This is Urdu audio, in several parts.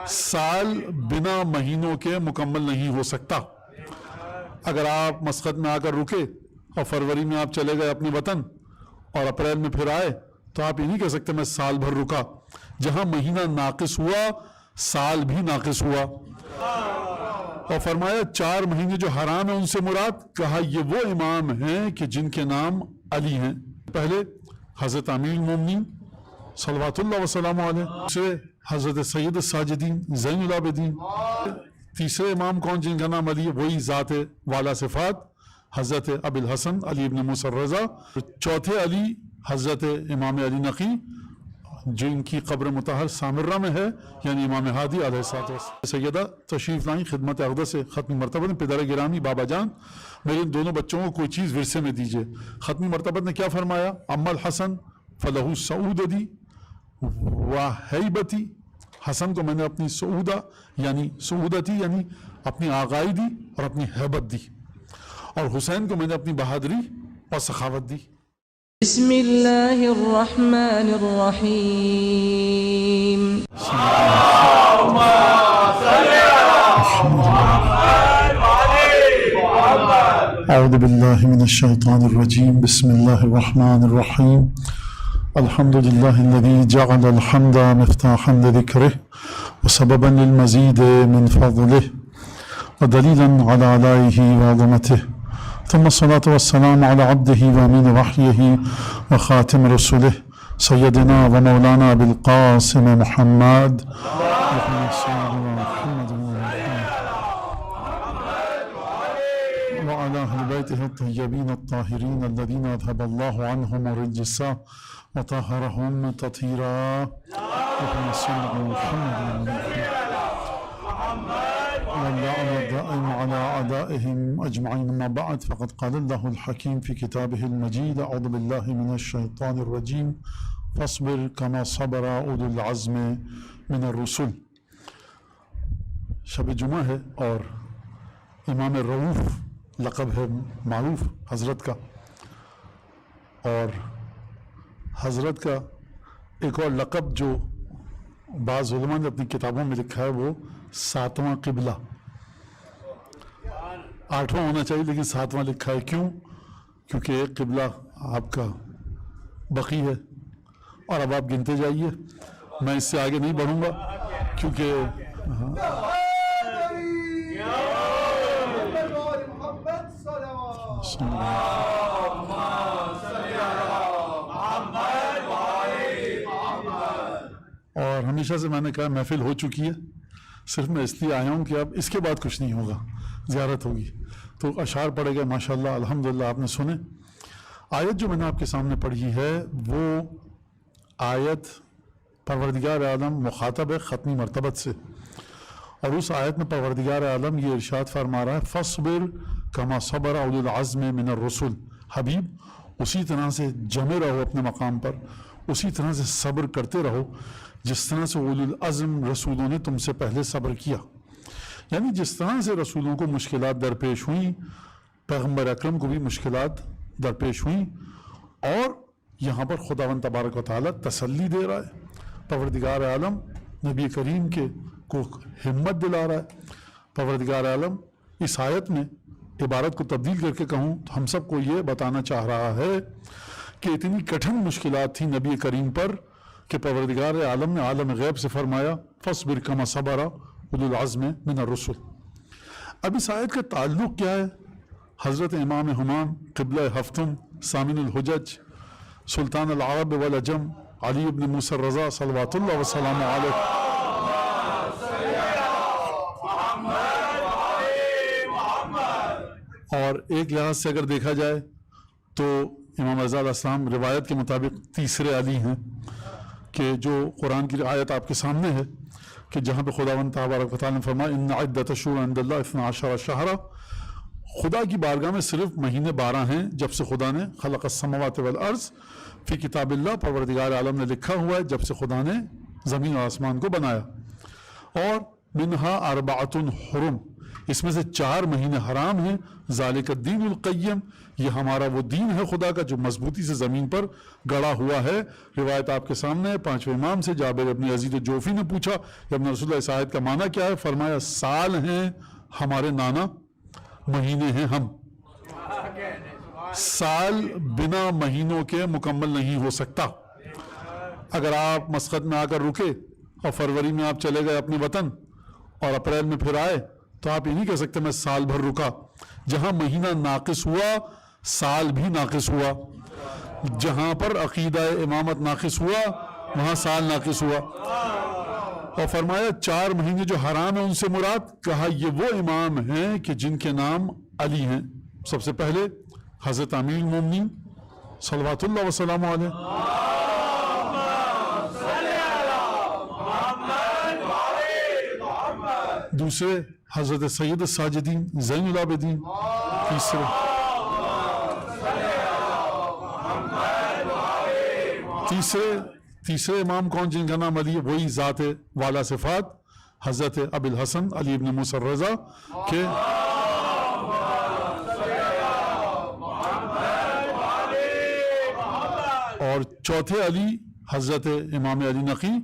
سال بنا مہینوں کے مکمل نہیں ہو سکتا. اگر آپ مسقط میں آ کر رکے اور فروری میں آپ چلے گئے اپنے وطن اور اپریل میں پھر آئے تو آپ یہ نہیں کہہ سکتے میں سال بھر رکا. جہاں مہینہ ناقص ہوا سال بھی ناقص ہوا. اور فرمایا 4 مہینے جو حرام ہیں ان سے مراد کہا یہ وہ امام ہیں کہ جن کے نام علی ہیں. پہلے حضرت امیر المومنین صلوات اللہ وسلام علیہ، دوسرے حضرت سید الساجدین زین العابدین، تیسرے امام کون جن کا نام علی ہے وہی ذات والا صفات حضرت ابی الحسن علی ابن موسیٰ الرضا، چوتھے علی حضرت امام علی نقی جن کی قبر مطہر سامرہ میں ہے یعنی امام ہادی علیہ السلام. سیدہ تشریف لائیں خدمت اقدس سے ختمی مرتبہ نے. پدر گرامی بابا جان میرے ان دونوں بچوں کو کوئی چیز ورثے میں دیجئے. ختمی مرتبہ نے کیا فرمایا؟ اما الحسن فلہ سعودتی و ہیبتی، حسن کو میں نے اپنی سعودہ یعنی سعودتی یعنی اپنی آغائی دی اور اپنی ہیبت دی، اور حسین کو میں نے اپنی بہادری اور سخاوت دی. بسم اللہ الرحمن الرحیم. اعوذ باللہ من الشیطان الرجیم. بسم اللہ الرحمن الرحیم. الحمد للہ الذی جعل الحمد مفتاحا لذکرہ وسببا للمزید من فضلہ ودلیلا علی آلائہ وعظمتہ، ثم الصلاة والسلام على عبده وامین وحیہ وخاتم رسولہ سیدنا ومولانا بالقاسم محمد وعلى أهل بيته الطيبين الطاهرين الذين أذهب الله عنهم الرجس وطهرهم تطهيرا. اللهم صل على محمد واللعن الدائم على أعدائهم أجمعين. أما بعد فقد قال الله الحكيم في كتابه المجيد أعوذ بالله من الشيطان الرجيم فاصبر كما صبر أولو العزم من الرسل. شب جمعہ ہے اور امام رؤوف لقب ہے معروف حضرت کا، اور حضرت کا ایک اور لقب جو بعض علماء نے اپنی کتابوں میں لکھا ہے وہ 7واں قبلہ. 8واں ہونا چاہیے لیکن 7واں لکھا ہے. کیوں؟ کیونکہ ایک قبلہ آپ کا بقی ہے اور اب آپ گنتے جائیے. میں اس سے آگے نہیں بڑھوں گا کیونکہ اور ہمیشہ سے میں نے کہا محفل ہو چکی ہے، صرف میں اس لیے آیا ہوں کہ اب اس کے بعد کچھ نہیں ہوگا، زیارت ہوگی. تو اشعار پڑھے گئے ماشاءاللہ الحمدللہ آپ نے سنے. آیت جو میں نے آپ کے سامنے پڑھی ہے وہ آیت پروردگار عالم مخاطب ہے ختمی مرتبت سے، اور اس آیت میں پروردگار عالم یہ ارشاد فرما رہا ہے فاصبر کما صبر اولو العزم من الرسل. حبیب اسی طرح سے جمے رہو اپنے مقام پر، اسی طرح سے صبر کرتے رہو جس طرح سے اولو العزم رسولوں نے تم سے پہلے صبر کیا. یعنی جس طرح سے رسولوں کو مشکلات درپیش ہوئیں پیغمبر اکرم کو بھی مشکلات درپیش ہوئیں، اور یہاں پر خداوند تبارک و تعالیٰ تسلی دے رہا ہے. پروردگار عالم نبی کریم کو ہمت دلا رہا ہے. پروردگار عالم اس آیت میں عبارت کو تبدیل کر کے کہوں تو ہم سب کو یہ بتانا چاہ رہا ہے کہ اتنی کٹھن مشکلات تھیں نبی کریم پر کہ پروردگار عالم نے عالم غیب سے فرمایا فاصبر کما صبر اولو العزم من الرسل. اب اس آیت کا تعلق کیا ہے؟ حضرت امام ہمام قبلہ ہفتم سامن الحجج سلطان العرب والعجم علی ابن موسیٰ الرضا صلوات اللہ وسلام علیہ اور ایک لحاظ سے اگر دیکھا جائے تو امام رضا علیہ السلام روایت کے مطابق تیسرے علی ہیں، کہ جو قرآن کی آیت آپ کے سامنے ہے کہ جہاں پہ خداوند تبارک و تعالیٰ نے فرمایا ان عدۃ الشہور عند اللہ 12 شہرا، خدا کی بارگاہ میں صرف مہینے 12 ہیں جب سے خدا نے خلق السماوات والارض فی کتاب اللہ، پروردگار عالم نے لکھا ہوا ہے جب سے خدا نے زمین اور آسمان کو بنایا. اور منہا اربعۃ حرم، اس میں سے 4 مہینے حرام ہیں، ذالک الدین القیم، یہ ہمارا وہ دین ہے خدا کا جو مضبوطی سے زمین پر گڑا ہوا ہے۔ روایت آپ کے سامنے ہے 5ویں امام سے، جابر ابن عزیز جوفی نے پوچھا کہ ابن رسول اللہ اس آیت کا معنی کیا ہے؟ فرمایا سال ہیں ہمارے نانا، مہینے ہیں ہم۔ سال بنا مہینوں کے مکمل نہیں ہو سکتا۔ اگر آپ مسقط میں آ کر رکے اور فروری میں آپ چلے گئے اپنے وطن اور اپریل میں پھر آئے تو آپ یہ نہیں کہہ سکتے میں سال بھر رکا۔ جہاں مہینہ ناقص ہوا سال بھی ناقص ہوا، جہاں پر عقیدہ امامت ناقص ہوا وہاں سال ناقص ہوا۔ اور فرمایا 4 مہینے جو حرام ہیں ان سے مراد، کہا یہ وہ امام ہیں کہ جن کے نام علی ہیں۔ سب سے پہلے حضرت امیر المومنین صلوات اللہ وسلام علیہ، دوسرے حضرت سید الساجدین زین العابدین، تیسرے امام کون جن کا نام علی ہے؟ وہی ذات والا صفات حضرت ابی الحسن علی ابن موسیٰ الرضا کے اور چوتھے علی حضرت امام علی نقی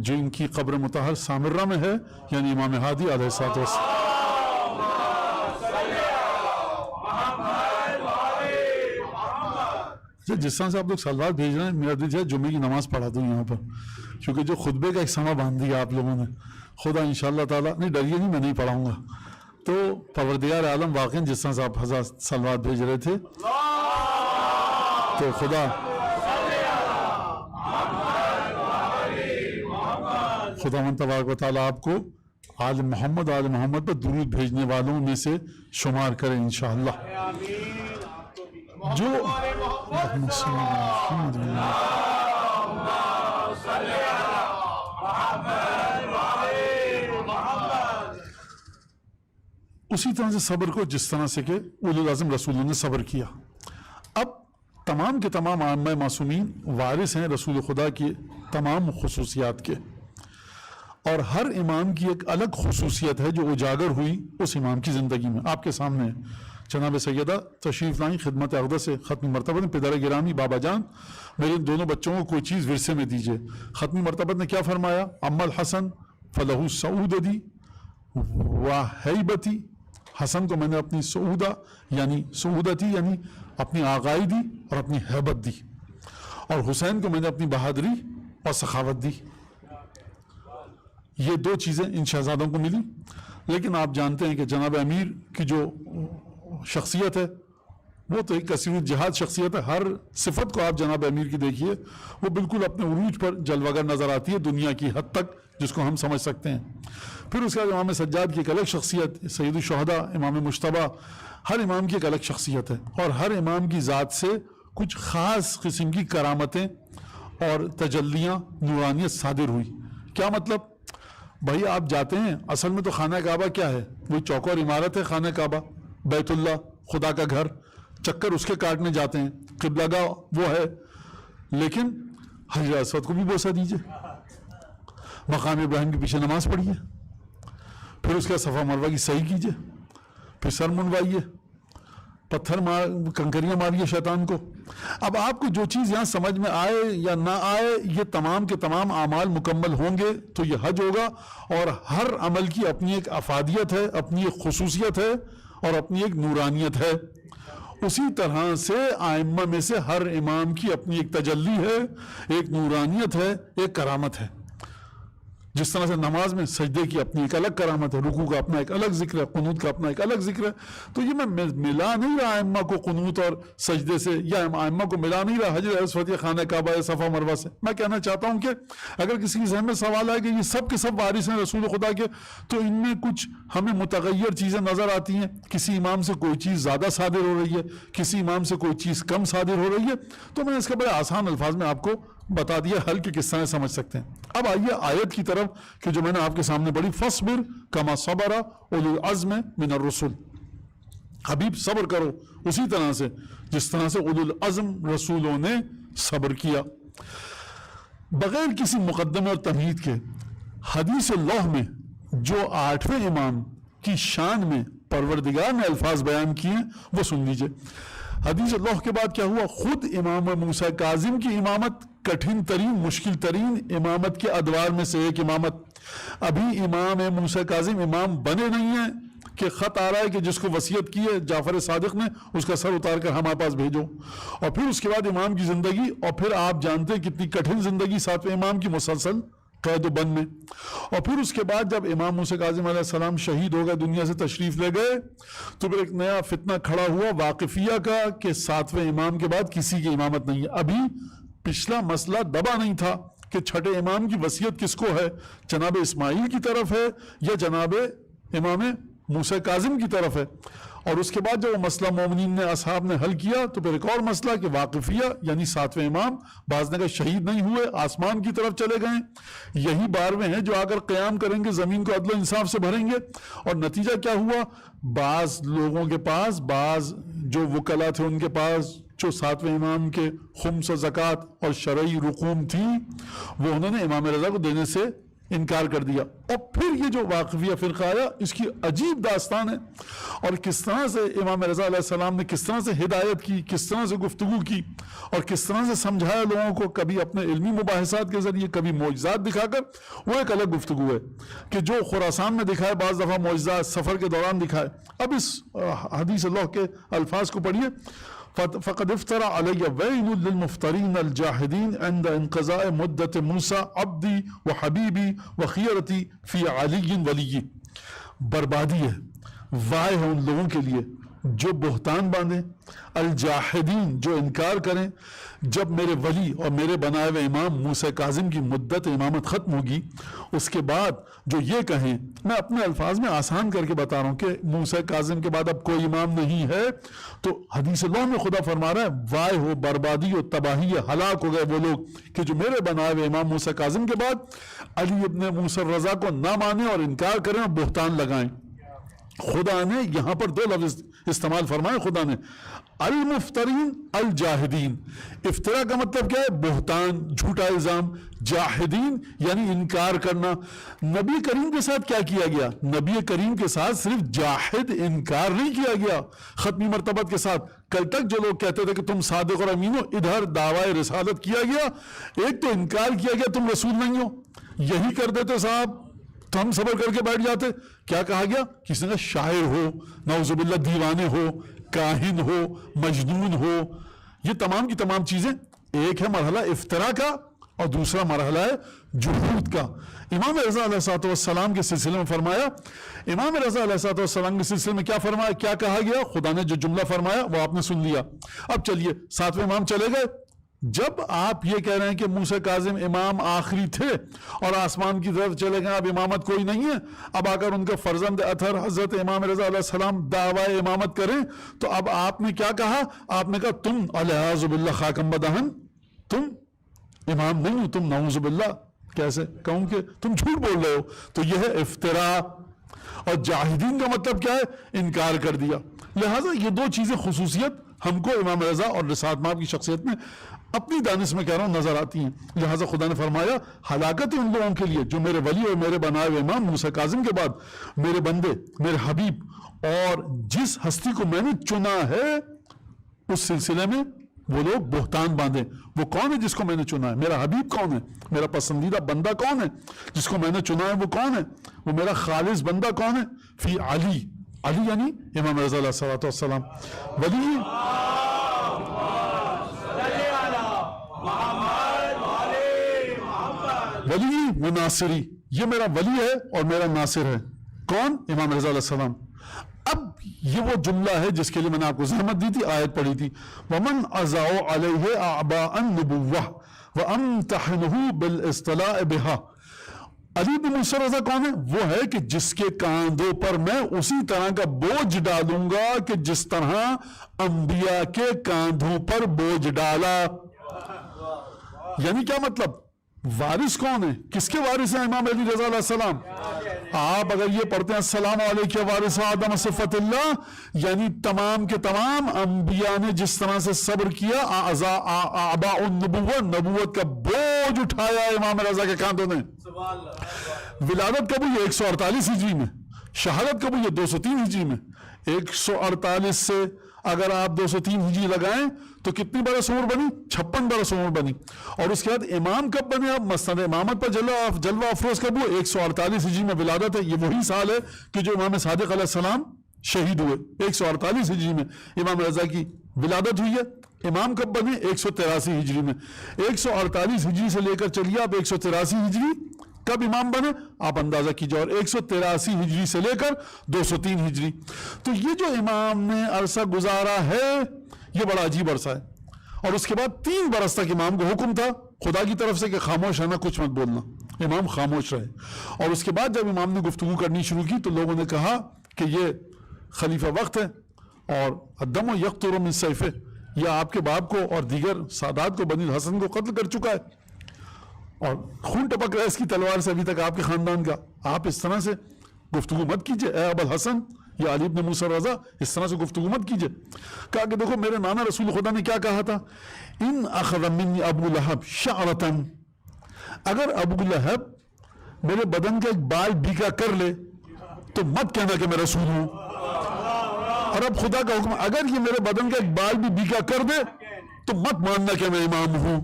جن کی قبر مطہر سامرہ میں ہے، یعنی امام ہادی علیہ السلام۔ جس طرح سے آپ لوگ سلوات بھیج رہے ہیں میرا دل ہے جمعے کی نماز پڑھا دوں یہاں پر، کیونکہ جو خطبے کا ایک سما باندھ دیا آپ لوگوں نے، خدا انشاءاللہ تعالیٰ نہیں ڈریے نہیں میں نہیں پڑھاؤں گا۔ تو پروردگار عالم واقعی جس طرح سے آپ حضرات سلوات بھیج رہے تھے تو خدا خداوند تبارک و تعالیٰ آپ کو آل محمد پر درود بھیجنے والوں میں سے شمار کرے انشاءاللہ۔ جو اسی طرح سے صبر کو جس طرح سے کہ اولو العزم رسولوں نے صبر کیا۔ اب تمام کے تمام ائمہ معصومین وارث ہیں رسول خدا کی تمام خصوصیات کے، اور ہر امام کی ایک الگ خصوصیت ہے جو اجاگر ہوئی اس امام کی زندگی میں۔ آپ کے سامنے جناب سیدہ تشریف لائیں خدمت اقدس سے ختمی مرتبہ نے، پدر گرامی بابا جان میرے دونوں بچوں کو کوئی چیز ورثے میں دیجئے۔ ختمی مرتبہ نے کیا فرمایا؟ اما الحسن فلہ سعودتی و ہیبتی، حسن کو میں نے اپنی سعودہ یعنی سعودتی یعنی اپنی آغائی دی اور اپنی ہیبت دی، اور حسین کو میں نے اپنی بہادری اور سخاوت دی۔ یہ 2 چیزیں ان شہزادوں کو ملی۔ لیکن آپ جانتے ہیں کہ جناب امیر کی جو شخصیت ہے وہ تو ایک کثیر الجہاد شخصیت ہے۔ ہر صفت کو آپ جناب امیر کی دیکھیے وہ بالکل اپنے عروج پر جلوگر نظر آتی ہے دنیا کی حد تک جس کو ہم سمجھ سکتے ہیں۔ پھر اس کے بعد امام سجاد کی ایک الگ شخصیت، سید الشہداء امام مجتبیٰ، ہر امام کی ایک الگ شخصیت ہے، اور ہر امام کی ذات سے کچھ خاص قسم کی کرامتیں اور تجلیاں نورانیت صادر ہوئی۔ کیا مطلب؟ بھائی آپ جاتے ہیں، اصل میں تو خانہ کعبہ کیا ہے؟ وہی چوکور عمارت ہے خانہ کعبہ، بیت اللہ خدا کا گھر، چکر اس کے کاٹنے جاتے ہیں، قبلہ گاہ وہ ہے، لیکن حجر اسود کو بھی بوسہ دیجئے، مقام ابراہیم کے پیچھے نماز پڑھیے، پھر اس کے صفا مروہ کی صحیح کیجئے، پھر سر منوائیے، پتھر کنکریاں ماریے شیطان کو۔ اب آپ کو جو چیز یہاں سمجھ میں آئے یا نہ آئے، یہ تمام کے تمام اعمال مکمل ہوں گے تو یہ حج ہوگا، اور ہر عمل کی اپنی ایک افادیت ہے، اپنی ایک خصوصیت ہے اور اپنی ایک نورانیت ہے۔ اسی طرح سے ائمہ میں سے ہر امام کی اپنی ایک تجلی ہے، ایک نورانیت ہے، ایک کرامت ہے۔ جس طرح سے نماز میں سجدے کی اپنی ایک الگ کرامت ہے، رکوع کا اپنا ایک الگ ذکر ہے، قنوت کا اپنا ایک الگ ذکر ہے، تو یہ میں ملا نہیں رہا ائمہ کو قنوت اور سجدے سے، یا ائمہ کو ملا نہیں رہا حجر اسود یا خانہ کعبہ یا صفا مروہ سے۔ میں کہنا چاہتا ہوں کہ اگر کسی کی ذہن میں سوال ہے کہ یہ سب کے سب وارث ہیں رسول خدا کے، تو ان میں کچھ ہمیں متغیر چیزیں نظر آتی ہیں، کسی امام سے کوئی چیز زیادہ صادر ہو رہی ہے، کسی امام سے کوئی چیز کم صادر ہو رہی ہے، تو میں نے اس کے بڑے آسان الفاظ میں آپ کو بتا دیا حل کے کس طرح سمجھ سکتے ہیں۔ اب آئیے آیت کی طرف کہ جو میں نے آپ کے سامنے پڑھی، فَاصْبِرْ كَمَا صَبَرَ أُولُو الْعَزْمِ مِنَ الرُّسُلِ، حبیب صبر کرو اسی طرح سے جس طرح سے اولو العزم رسولوں نے صبر کیا۔ بغیر کسی مقدمے اور تمہید کے حدیث اللہ میں جو 8ویں امام کی شان میں پروردگار نے الفاظ بیان کیے ہیں وہ سن لیجئے۔ حدیث لوح کے بعد کیا ہوا؟ خود امام موسیٰ کاظم کی امامت کٹھن ترین مشکل ترین امامت کے ادوار میں سے ایک امامت۔ ابھی امام موسیٰ کاظم امام بنے نہیں ہیں کہ خط آ رہا ہے کہ جس کو وصیت کی ہے جعفر صادق نے اس کا سر اتار کر ہمارے پاس بھیجو، اور پھر اس کے بعد امام کی زندگی، اور پھر آپ جانتے ہیں کتنی کٹھن زندگی ساتویں امام کی مسلسل قید و بند میں، اور پھر اس کے بعد جب امام موسیٰ کاظم علیہ السلام شہید ہو گئے، دنیا سے تشریف لے گئے، تو پھر ایک نیا فتنہ کھڑا ہوا واقفیہ کا کہ ساتویں امام کے بعد کسی کی امامت نہیں ہے۔ ابھی پچھلا مسئلہ دبا نہیں تھا کہ چھٹے امام کی وصیت کس کو ہے، جناب اسماعیل کی طرف ہے یا جناب امام موسیٰ کاظم کی طرف ہے، اور اس کے بعد جب وہ مسئلہ مومنین نے اصحاب نے حل کیا تو پھر ایک اور مسئلہ کہ واقفیہ یعنی ساتویں امام بعض نے کہا شہید نہیں ہوئے، آسمان کی طرف چلے گئے، یہی 12ویں ہیں جو آ کر قیام کریں گے، زمین کو عدل و انصاف سے بھریں گے، اور نتیجہ کیا ہوا؟ بعض لوگوں کے پاس، بعض جو وکلا تھے ان کے پاس جو ساتویں امام کے خمس و زکوٰۃ اور شرعی رقوم تھی وہ انہوں نے امام رضا کو دینے سے انکار کر دیا، اور پھر یہ جو واقفیہ فرقہ آیا اس کی عجیب داستان ہے، اور کس طرح سے امام رضا علیہ السلام نے کس طرح سے ہدایت کی، کس طرح سے گفتگو کی، اور کس طرح سے سمجھایا لوگوں کو، کبھی اپنے علمی مباحثات کے ذریعے، کبھی معجزات دکھا کر، وہ ایک الگ گفتگو ہے کہ جو خراسان میں دکھائے، بعض دفعہ معجزات سفر کے دوران دکھائے۔ اب اس حدیث اللہ کے الفاظ کو پڑھیے، فقد افترى علي ويل للمفترين الجاحدين عند انقضاء مدة موسى عبدي وحبيبي وخيرتي في علي ولي۔ بربادی ہے، وائے ہے ان لوگوں کے لیے جو بہتان باندھیں، الجاحدین جو انکار کریں، جب میرے ولی اور میرے بنائے ہوئے امام موسیٰ کاظم کی مدت امامت ختم ہوگی اس کے بعد جو یہ کہیں، میں اپنے الفاظ میں آسان کر کے بتا رہا ہوں کہ موسیٰ کاظم کے بعد اب کوئی امام نہیں ہے، تو حدیث اللہ میں خدا فرما رہا ہے وائے ہو، بربادی ہو، تباہی ہے، ہلاک ہو گئے وہ لوگ کہ جو میرے بنائے ہوئے امام موسیٰ کاظم کے بعد علی ابن موسیٰ رضا کو نہ مانیں اور انکار کریں اور بہتان لگائیں۔ خدا نے یہاں پر 2 لفظ استعمال فرمائے، خدا نے المفترین الجاہدین۔ افترا کا مطلب کیا ہے؟ بہتان، جھوٹا الزام۔ جاہدین یعنی انکار کرنا۔ نبی کریم کے ساتھ کیا کیا گیا؟ نبی کریم کے ساتھ صرف جاہد انکار نہیں کیا گیا ختمی مرتبت کے ساتھ۔ کل تک جو لوگ کہتے تھے کہ تم صادق اور امین ہو، ادھر دعوی رسالت کیا گیا، ایک تو انکار کیا گیا تم رسول نہیں ہو، یہی کر دیتے صاحب تو ہم صبر کر کے بیٹھ جاتے۔ کیا کہا گیا؟ کسی نے شاعر ہو، نعوذ باللہ دیوانے ہو، کاہن ہو، مجنون ہو، یہ تمام کی تمام چیزیں۔ ایک ہے مرحلہ افترا کا اور دوسرا مرحلہ ہے جحود کا۔ امام رضا علیہ السلام کے سلسلے میں فرمایا، امام رضا علیہ السلام کے سلسلے میں کیا فرمایا، کیا کہا گیا؟ خدا نے جو جملہ فرمایا وہ آپ نے سن لیا۔ اب چلیے ساتویں امام چلے گئے، جب آپ یہ کہہ رہے ہیں کہ موسیٰ کاظم امام آخری تھے اور آسمان کی طرف چلے گئے، اب امامت کوئی نہیں ہے، اب آ کر ان کے فرزند اطہر حضرت امام رضا علیہ السلام دعوی امامت کریں، تو اب آپ نے کیا کہا؟ آپ نے کہا تم الیاذ باللہ خاکم بدہن، تم امام نہیں ہو، تم نعوذ باللہ، کیسے کہوں کہ تم جھوٹ بول رہے ہو۔ تو یہ ہے افترا، اور جاہدین کا مطلب کیا ہے؟ انکار کر دیا۔ لہٰذا یہ 2 چیزیں خصوصیت ہم کو امام رضا اور رسالت مآب کی شخصیت میں اپنی دانش میں کہہ رہا ہوں نظر آتی ہیں۔ لہٰذا خدا نے فرمایا ہلاکت ان لوگوں کے لیے جو میرے ولی اور میرے بنائے ہوئے امام موسیٰ کاظم کے بعد میرے بندے، میرے حبیب، اور جس ہستی کو میں نے چنا ہے اس سلسلے میں وہ لوگ بہتان باندھیں۔ وہ کون ہے جس کو میں نے چنا ہے؟ میرا حبیب کون ہے؟ میرا پسندیدہ بندہ کون ہے جس کو میں نے چنا ہے؟ وہ کون ہے؟ وہ میرا خالص بندہ کون ہے؟ فی علی، علی یعنی امام رضا علیہ السلام۔ ولی ولی و ناصری، یہ میرا ولی ہے اور میرا ناصر ہے۔ کون؟ امام رضا علیہ السلام۔ اب یہ وہ جملہ ہے جس کے لیے میں نے آپ کو زحمت دی تھی، آیت پڑھی تھی، وَمَنْ أَزَعُ عَلَيْهِ أَعْبَاءَ النُّبُوَّةِ وَأَمْتَحِنُهُ بِالْإِسْتِلَاءِ بِهَا۔ علی بن موسیٰ رضا کون ہے؟ وہ ہے کہ جس کے کاندھوں پر میں اسی طرح کا بوجھ ڈالوں گا کہ جس طرح انبیاء کے کاندھوں پر بوجھ ڈالا۔ یعنی کیا مطلب؟ وارث کون ہے؟ کس کے وارث ہیں امام علی رضا علیہ السلام؟ آپ اگر یہ پڑھتے ہیں السلام علیکم وارث آدم صفت اللہ، یعنی تمام کے تمام انبیاء نے جس طرح سے صبر کیا، آباء النبوہ، نبوت کا بوجھ اٹھایا امام رضا کے کاندھوں نے۔ ولادت کب ہوئی؟ 148 ہجری میں، شہادت کب ہوئی ہے؟ 203 ہجری میں. 148 سے اگر آپ 203 ہجری لگائیں تو کتنی برس عمر بنی؟ 56 برس عمر بنی. اور اس کے بعد امام کب بنے؟ اب مسند امامت پر جلوہ افروز کب ہوئے؟ 148 ہجری میں ولادت ہے. یہ وہی سال ہے کہ جو امام صادق علیہ السلام شہید ہوئے. 148 ہجری میں امام رضا کی ولادت ہوئی ہے. امام کب بنے؟ 183 ہجری میں. 148 ہجری سے لے کر چلیے آپ 183 ہجری کب امام بنے آپ اندازہ کیجیے. اور 183 ہجری سے لے کر 203 ہجری. تو یہ جو امام نے عرصہ گزارا ہے یہ بڑا عجیب عرصہ ہے. اور اس کے بعد 3 برس تک امام کو حکم تھا خدا کی طرف سے کہ خاموش رہنا، کچھ مت بولنا. امام خاموش رہے. اور اس کے بعد جب امام نے گفتگو کرنی شروع کی تو لوگوں نے کہا کہ یہ خلیفہ وقت ہے اور الدم یقطر من سیفہ، یہ آپ کے باپ کو اور دیگر سادات کو بنی الحسن کو قتل کر چکا ہے اور خون ٹپک رہا ہے اس کی تلوار سے ابھی تک آپ کے خاندان کا. آپ اس طرح سے گفتگو مت کیجئے اے ابو الحسن یا علی بن موسیٰ رضا، اس طرح سے گفتگو مت کیجئے. کہا کہ دیکھو میرے نانا رسول خدا نے کیا کہا تھا، ان اخذ منی ابو لہب شعرتن، اگر ابو لہب میرے بدن کا ایک بال بیکا کر لے تو مت کہنا کہ میں رسول ہوں. اور اب خدا کا حکم، اگر یہ میرے بدن کا ایک بال بھی بیکا کر دے تو مت ماننا کہ میں امام ہوں.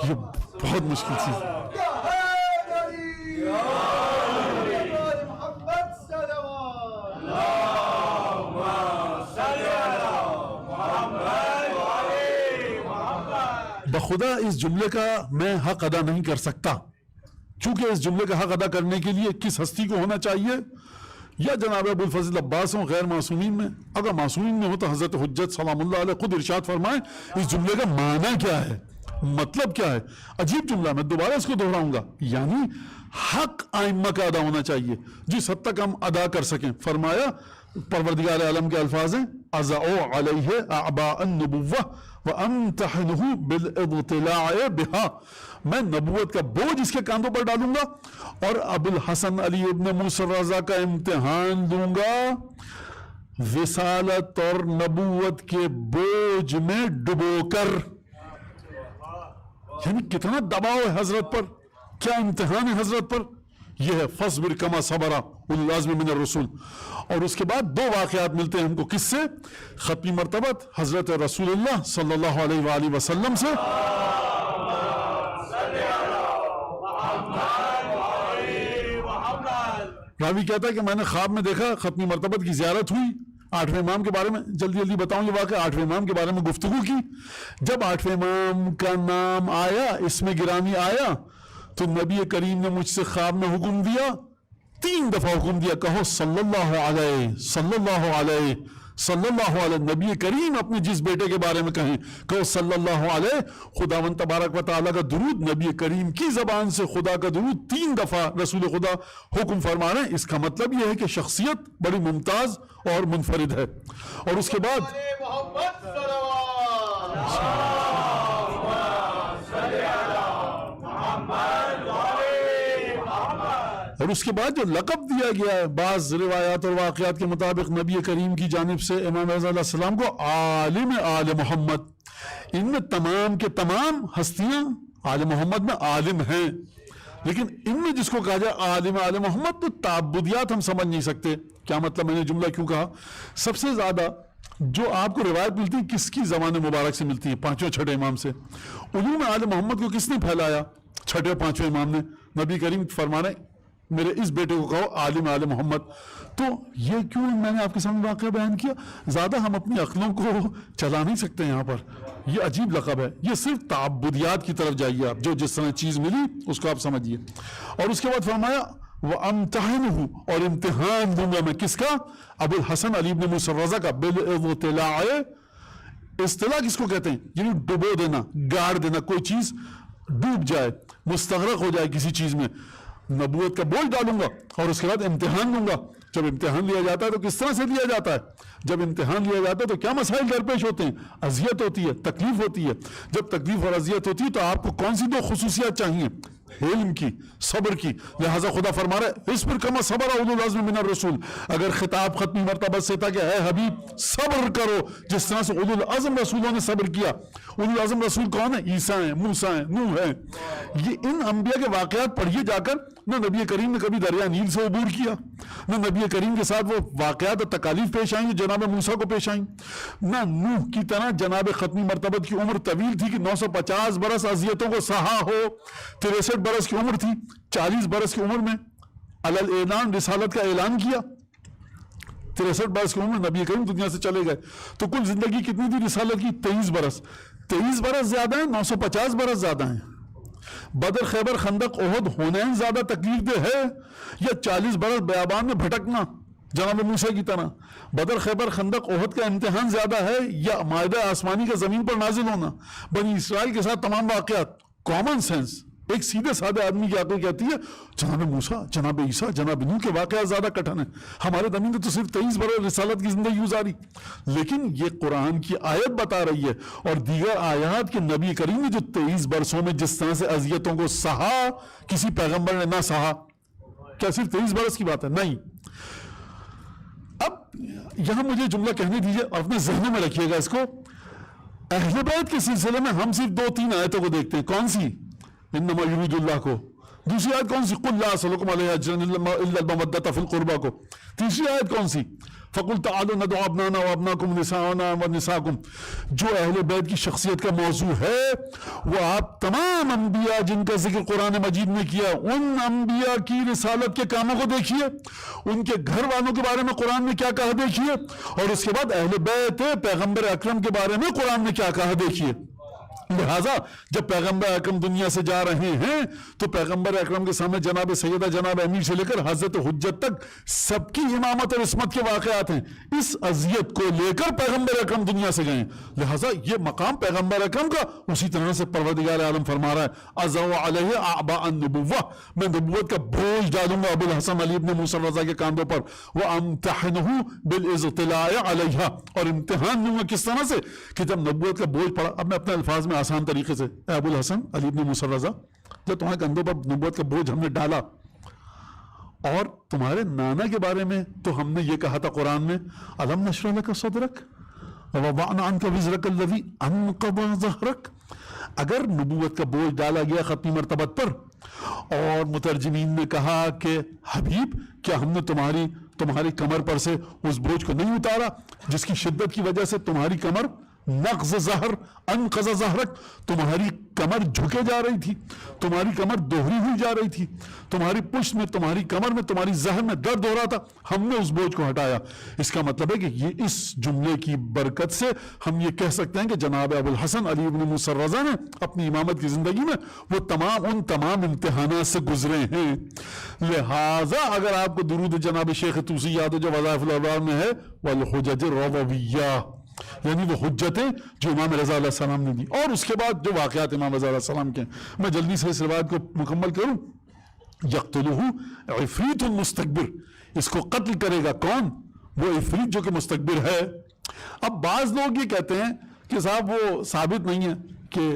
یہ بہت مشکل چیز ہے. بخدا اس جملے کا میں حق ادا نہیں کر سکتا، چونکہ اس جملے کا حق ادا کرنے کے لیے کس ہستی کو ہونا چاہیے؟ یا جناب ابو الفضل عباس ہوں غیر معصومین میں. اگر معصومین میں ہو تو حضرت حجت سلام اللہ علیہ خود ارشاد فرمائیں اس جملے کا معنی کیا ہے، مطلب کیا ہے. عجیب جملہ، میں دوبارہ اس کو دہراؤں گا. یعنی حق ائمہ کا ادا ہونا چاہیے جس حد تک ہم ادا کر سکیں. فرمایا پروردگار عالم کے الفاظ ہیں اضع علیہ اعباء النبوہ وامتحنہ بالابتلاع بہا، میں نبوت کا بوجھ اس کے کاندھوں پر ڈالوں گا اور ابو الحسن علی ابن موسیٰ رضا کا امتحان دوں گا رسالت اور نبوت کے بوجھ میں ڈبو کر. یعنی کتنا دباؤ ہے حضرت پر، کیا امتحان ہے حضرت پر. یہ ہے فاصبر کما صبر اولو العزم من الرسول. اور اس کے بعد 2 واقعات ملتے ہیں ہم کو کس سے؟ ختمی مرتبت حضرت رسول اللہ صلی اللہ علیہ وآلہ وسلم سے. راوی کہتا ہے کہ میں نے خواب میں دیکھا ختمی مرتبت کی زیارت ہوئی. 8ویں امام کے بارے میں جلدی بتاؤں یہ واقعہ. 8ویں امام کے بارے میں گفتگو کی. جب 8ویں امام کا نام آیا، اس میں گرامی آیا، تو نبی کریم نے مجھ سے خواب میں حکم دیا، 3 دفعہ حکم دیا، کہو صلی اللہ علیہ صلی اللہ علیہ صلی اللہ علیہ. نبی کریم اپنے جس بیٹے کے بارے میں کہیں کہو صلی اللہ علیہ. خداوند تبارک و تعالیٰ کا درود، نبی کریم کی زبان سے خدا کا درود 3 دفعہ رسول خدا حکم فرما رہے ہیں. اس کا مطلب یہ ہے کہ شخصیت بڑی ممتاز اور منفرد ہے. اور اس کے بعد اور اس کے بعد جو لقب دیا گیا ہے بعض روایات اور واقعات کے مطابق نبی کریم کی جانب سے امام رضا علیہ السلام کو عالم آل محمد. ان میں تمام کے تمام ہستیاں آل محمد میں عالم ہیں، لیکن ان میں جس کو کہا جائے عالم آل محمد تو تعبدیات ہم سمجھ نہیں سکتے. کیا مطلب، میں نے جملہ کیوں کہا؟ سب سے زیاددہ جو آپ کو روایت ملتی ہے کس کی زمان مبارک سے ملتی ہے؟ 5ویں 6ٹھے امام سے. علوم آل محمد کو کس نے پھیلایا؟ 6ٹھے 5ویں امام نے. نبی کریم فرما رہے میرے اس بیٹے کو کہو عالم آل محمد. تو یہ کیوں میں نے آپ کے سامنے واقعہ بیان کیا؟ زیادہ ہم اپنی عقلوں کو چلا نہیں سکتے یہاں پر. یہ عجیب لقب ہے. یہ صرف تعبدیات کی طرف جائیے آپ، جو جس طرح چیز ملی اس کو آپ سمجھیے. اور اس کے بعد فرمایا وَأَمْتَحِنُهُ، اور امتحان دوں گا میں کس کا؟ ابو الحسن علی بن موسیٰ رضا کا. بالابتلاع، اصطلاح کس کو کہتے ہیں؟ یعنی ڈبو دینا، گاڑ دینا. کوئی چیز ڈوب جائے، مستغرق ہو جائے کسی چیز میں، نبوت کا بوجھ ڈالوں گا اور اس کے بعد امتحان دوں گا. جب امتحان لیا جاتا ہے تو کس طرح سے لیا جاتا ہے؟ جب امتحان لیا جاتا ہے تو کیا مسائل درپیش ہوتے ہیں؟ اذیت ہوتی ہے، تکلیف ہوتی ہے. جب تکلیف اور اذیت ہوتی ہے تو آپ کو کون سی 2 خصوصیات چاہیے؟ علم کی، صبر کی. لہٰذا خدا فرما رہا ہے اصبر کما صبر اولو العزم من الرسول. اگر خطاب ختمی مرتبہ سے تھا کہ اے حبیب صبر کرو جس طرح سے اولو العزم رسولوں نے صبر کیا. اولو العزم رسول کون ہے؟ عیسیٰ ہیں، موسیٰ ہیں، نوح ہیں. یہ ان انبیاء کے واقعات پڑھیے جا کر. نہ نبی کریم نے کبھی دریا نیل سے عبور کیا، نہ نبی کریم کے ساتھ وہ واقعات اور تکالیف پیش آئیں جو جناب موسیٰ کو پیش آئیں، نہ نوح کی طرح جناب ختمی مرتبت کی عمر طویل تھی کہ 950 برس اذیتوں کو سہا ہو، 63 برس کی عمر تھی، 40 برس کی عمر میں علل اعلان رسالت کا اعلان کیا، 63 برس کی عمر نبی کریم دنیا سے چلے گئے، تو کل زندگی کتنی تھی رسالت کی؟ 23 برس، 23 برس زیادہ ہیں 950 برس زیادہ ہیں؟ بدر خیبر خندق احد حنین زیادہ تکلیف دہ ہے یا 40 برس بیابان میں بھٹکنا جناب موسیٰ کی طرح؟ بدر خیبر خندق احد کا امتحان زیادہ ہے یا مائدہ آسمانی کا زمین پر نازل ہونا؟ بنی اسرائیل کے ساتھ تمام واقعات، کامن سینس ایک سیدھے سادے آدمی کی عقل کہتی ہے جناب موسیٰ، جناب عیسیٰ، جناب نوح کے واقعات زیادہ کٹھن ہیں، ہمارے زمین میں تو صرف 23 برس رسالت کی زندگی گزاری، لیکن یہ قرآن کی آیت بتا رہی ہے اور دیگر آیات کہ نبی کریم نے جو 23 برسوں میں جس طرح سے اذیتوں کو سہا کسی پیغمبر نے نہ سہا۔ کیا صرف 23 برس کی بات ہے؟ نہیں۔ اب یہاں مجھے جملہ کہنے دیجئے اور اپنے ذہنوں میں رکھیے گا اس کو، اہل بیت کے سلسلے میں ہم صرف 2-3 آیتوں کو دیکھتے ہیں، کون سی؟ انما یرید اللہ کو، دوسری آیت کون سی؟ قل لا اسألکم علیہ اجرا الا المودۃ فی القربى کو، تیسری آیت کون سی؟ فقل تعالوا ندعو ابنانا وابناکم ونساءنا ونساءکم۔ جو اہل بیت کی شخصیت کا موضوع ہے وہ آپ تمام انبیاء جن کا ذکر قرآن مجید میں کیا، ان انبیاء کی رسالت کے کاموں کو دیکھیے، ان کے گھر والوں کے بارے میں قرآن میں کیا کہا دیکھیے، اور اس کے بعد اہل بیت پیغمبر اکرم کے بارے میں قرآن میں کیا کہا دیکھیے۔ لہٰذا جب پیغمبر اکرم دنیا سے جا رہے ہیں تو پیغمبر اکرم کے سامنے جناب سیدہ، جناب امیر سے لے کر حضرت حجت تک سب کی امامت اور عصمت کے واقعات ہیں۔ اس اذیت کو لے کر پیغمبر اکرم دنیا سے گئے، لہٰذا یہ مقام پیغمبر اکرم کا اسی طرح سے پروردگار عالم فرما رہا ہے اضع علیہ اعباء النبوہ، میں نبوت کا بوجھ ڈالوں گا ابو الحسن علی ابن موسیٰ رضا کے کاندھوں پر، وامتحنہ بالاضطلاع علیہ، اور امتحان لوں گا کس طرح سے کہ جب نبوت کا بوجھ پڑا، اب میں اپنے الفاظ میں آسان طریقے سے، اے ابو الحسن علی ابن موسیٰ رضا، جب تمہارے کندھوں پر نبوت کا بوجھ ہم نے ڈالا اور تمہارے نانا کے بارے میں تو ہم نے یہ کہا تھا قرآن میں الم نشرح لک صدرک ووضعنا عنک وزرک الذی انقض ظہرک، اگر نبوت کا بوجھ ڈالا گیا ختمی مرتبت پر اور مترجمین نے کہا کہ حبیب کیا ہم نے تمہاری کمر پر سے اس بوجھ کو نہیں اتارا جس کی شدت کی وجہ سے تمہاری کمر نقض ظہر، انقض ظہرک، تمہاری کمر جھکے جا رہی تھی، تمہاری کمر دوہری ہوئی جا رہی تھی، تمہاری پشت میں، تمہاری کمر میں، تمہاری ظہر میں درد ہو رہا تھا، ہم نے اس بوجھ کو ہٹایا۔ اس کا مطلب ہے کہ یہ اس جملے کی برکت سے ہم یہ کہہ سکتے ہیں کہ جناب ابو الحسن علی ابن موسیٰ رضا نے اپنی امامت کی زندگی میں وہ ان تمام امتحانات سے گزرے ہیں۔ لہٰذا اگر آپ کو درود جناب شیخ طوسی یاد ہو جو وظائف الابرار میں ہے والحجج الرضویہ، یعنی وہ حجتیں جو امام رضا علیہ السلام نے دی، اور اس کے بعد جو واقعات امام رضا علیہ السلام کے ہیں۔ میں جلدی سے اس روایت کو مکمل کروں۔ یقتلہ عفریت مستکبر، اس کو قتل کرے گا کون؟ وہ عفریت جو کہ مستکبر ہے۔ اب بعض لوگ یہ کہتے ہیں کہ صاحب وہ ثابت نہیں ہے کہ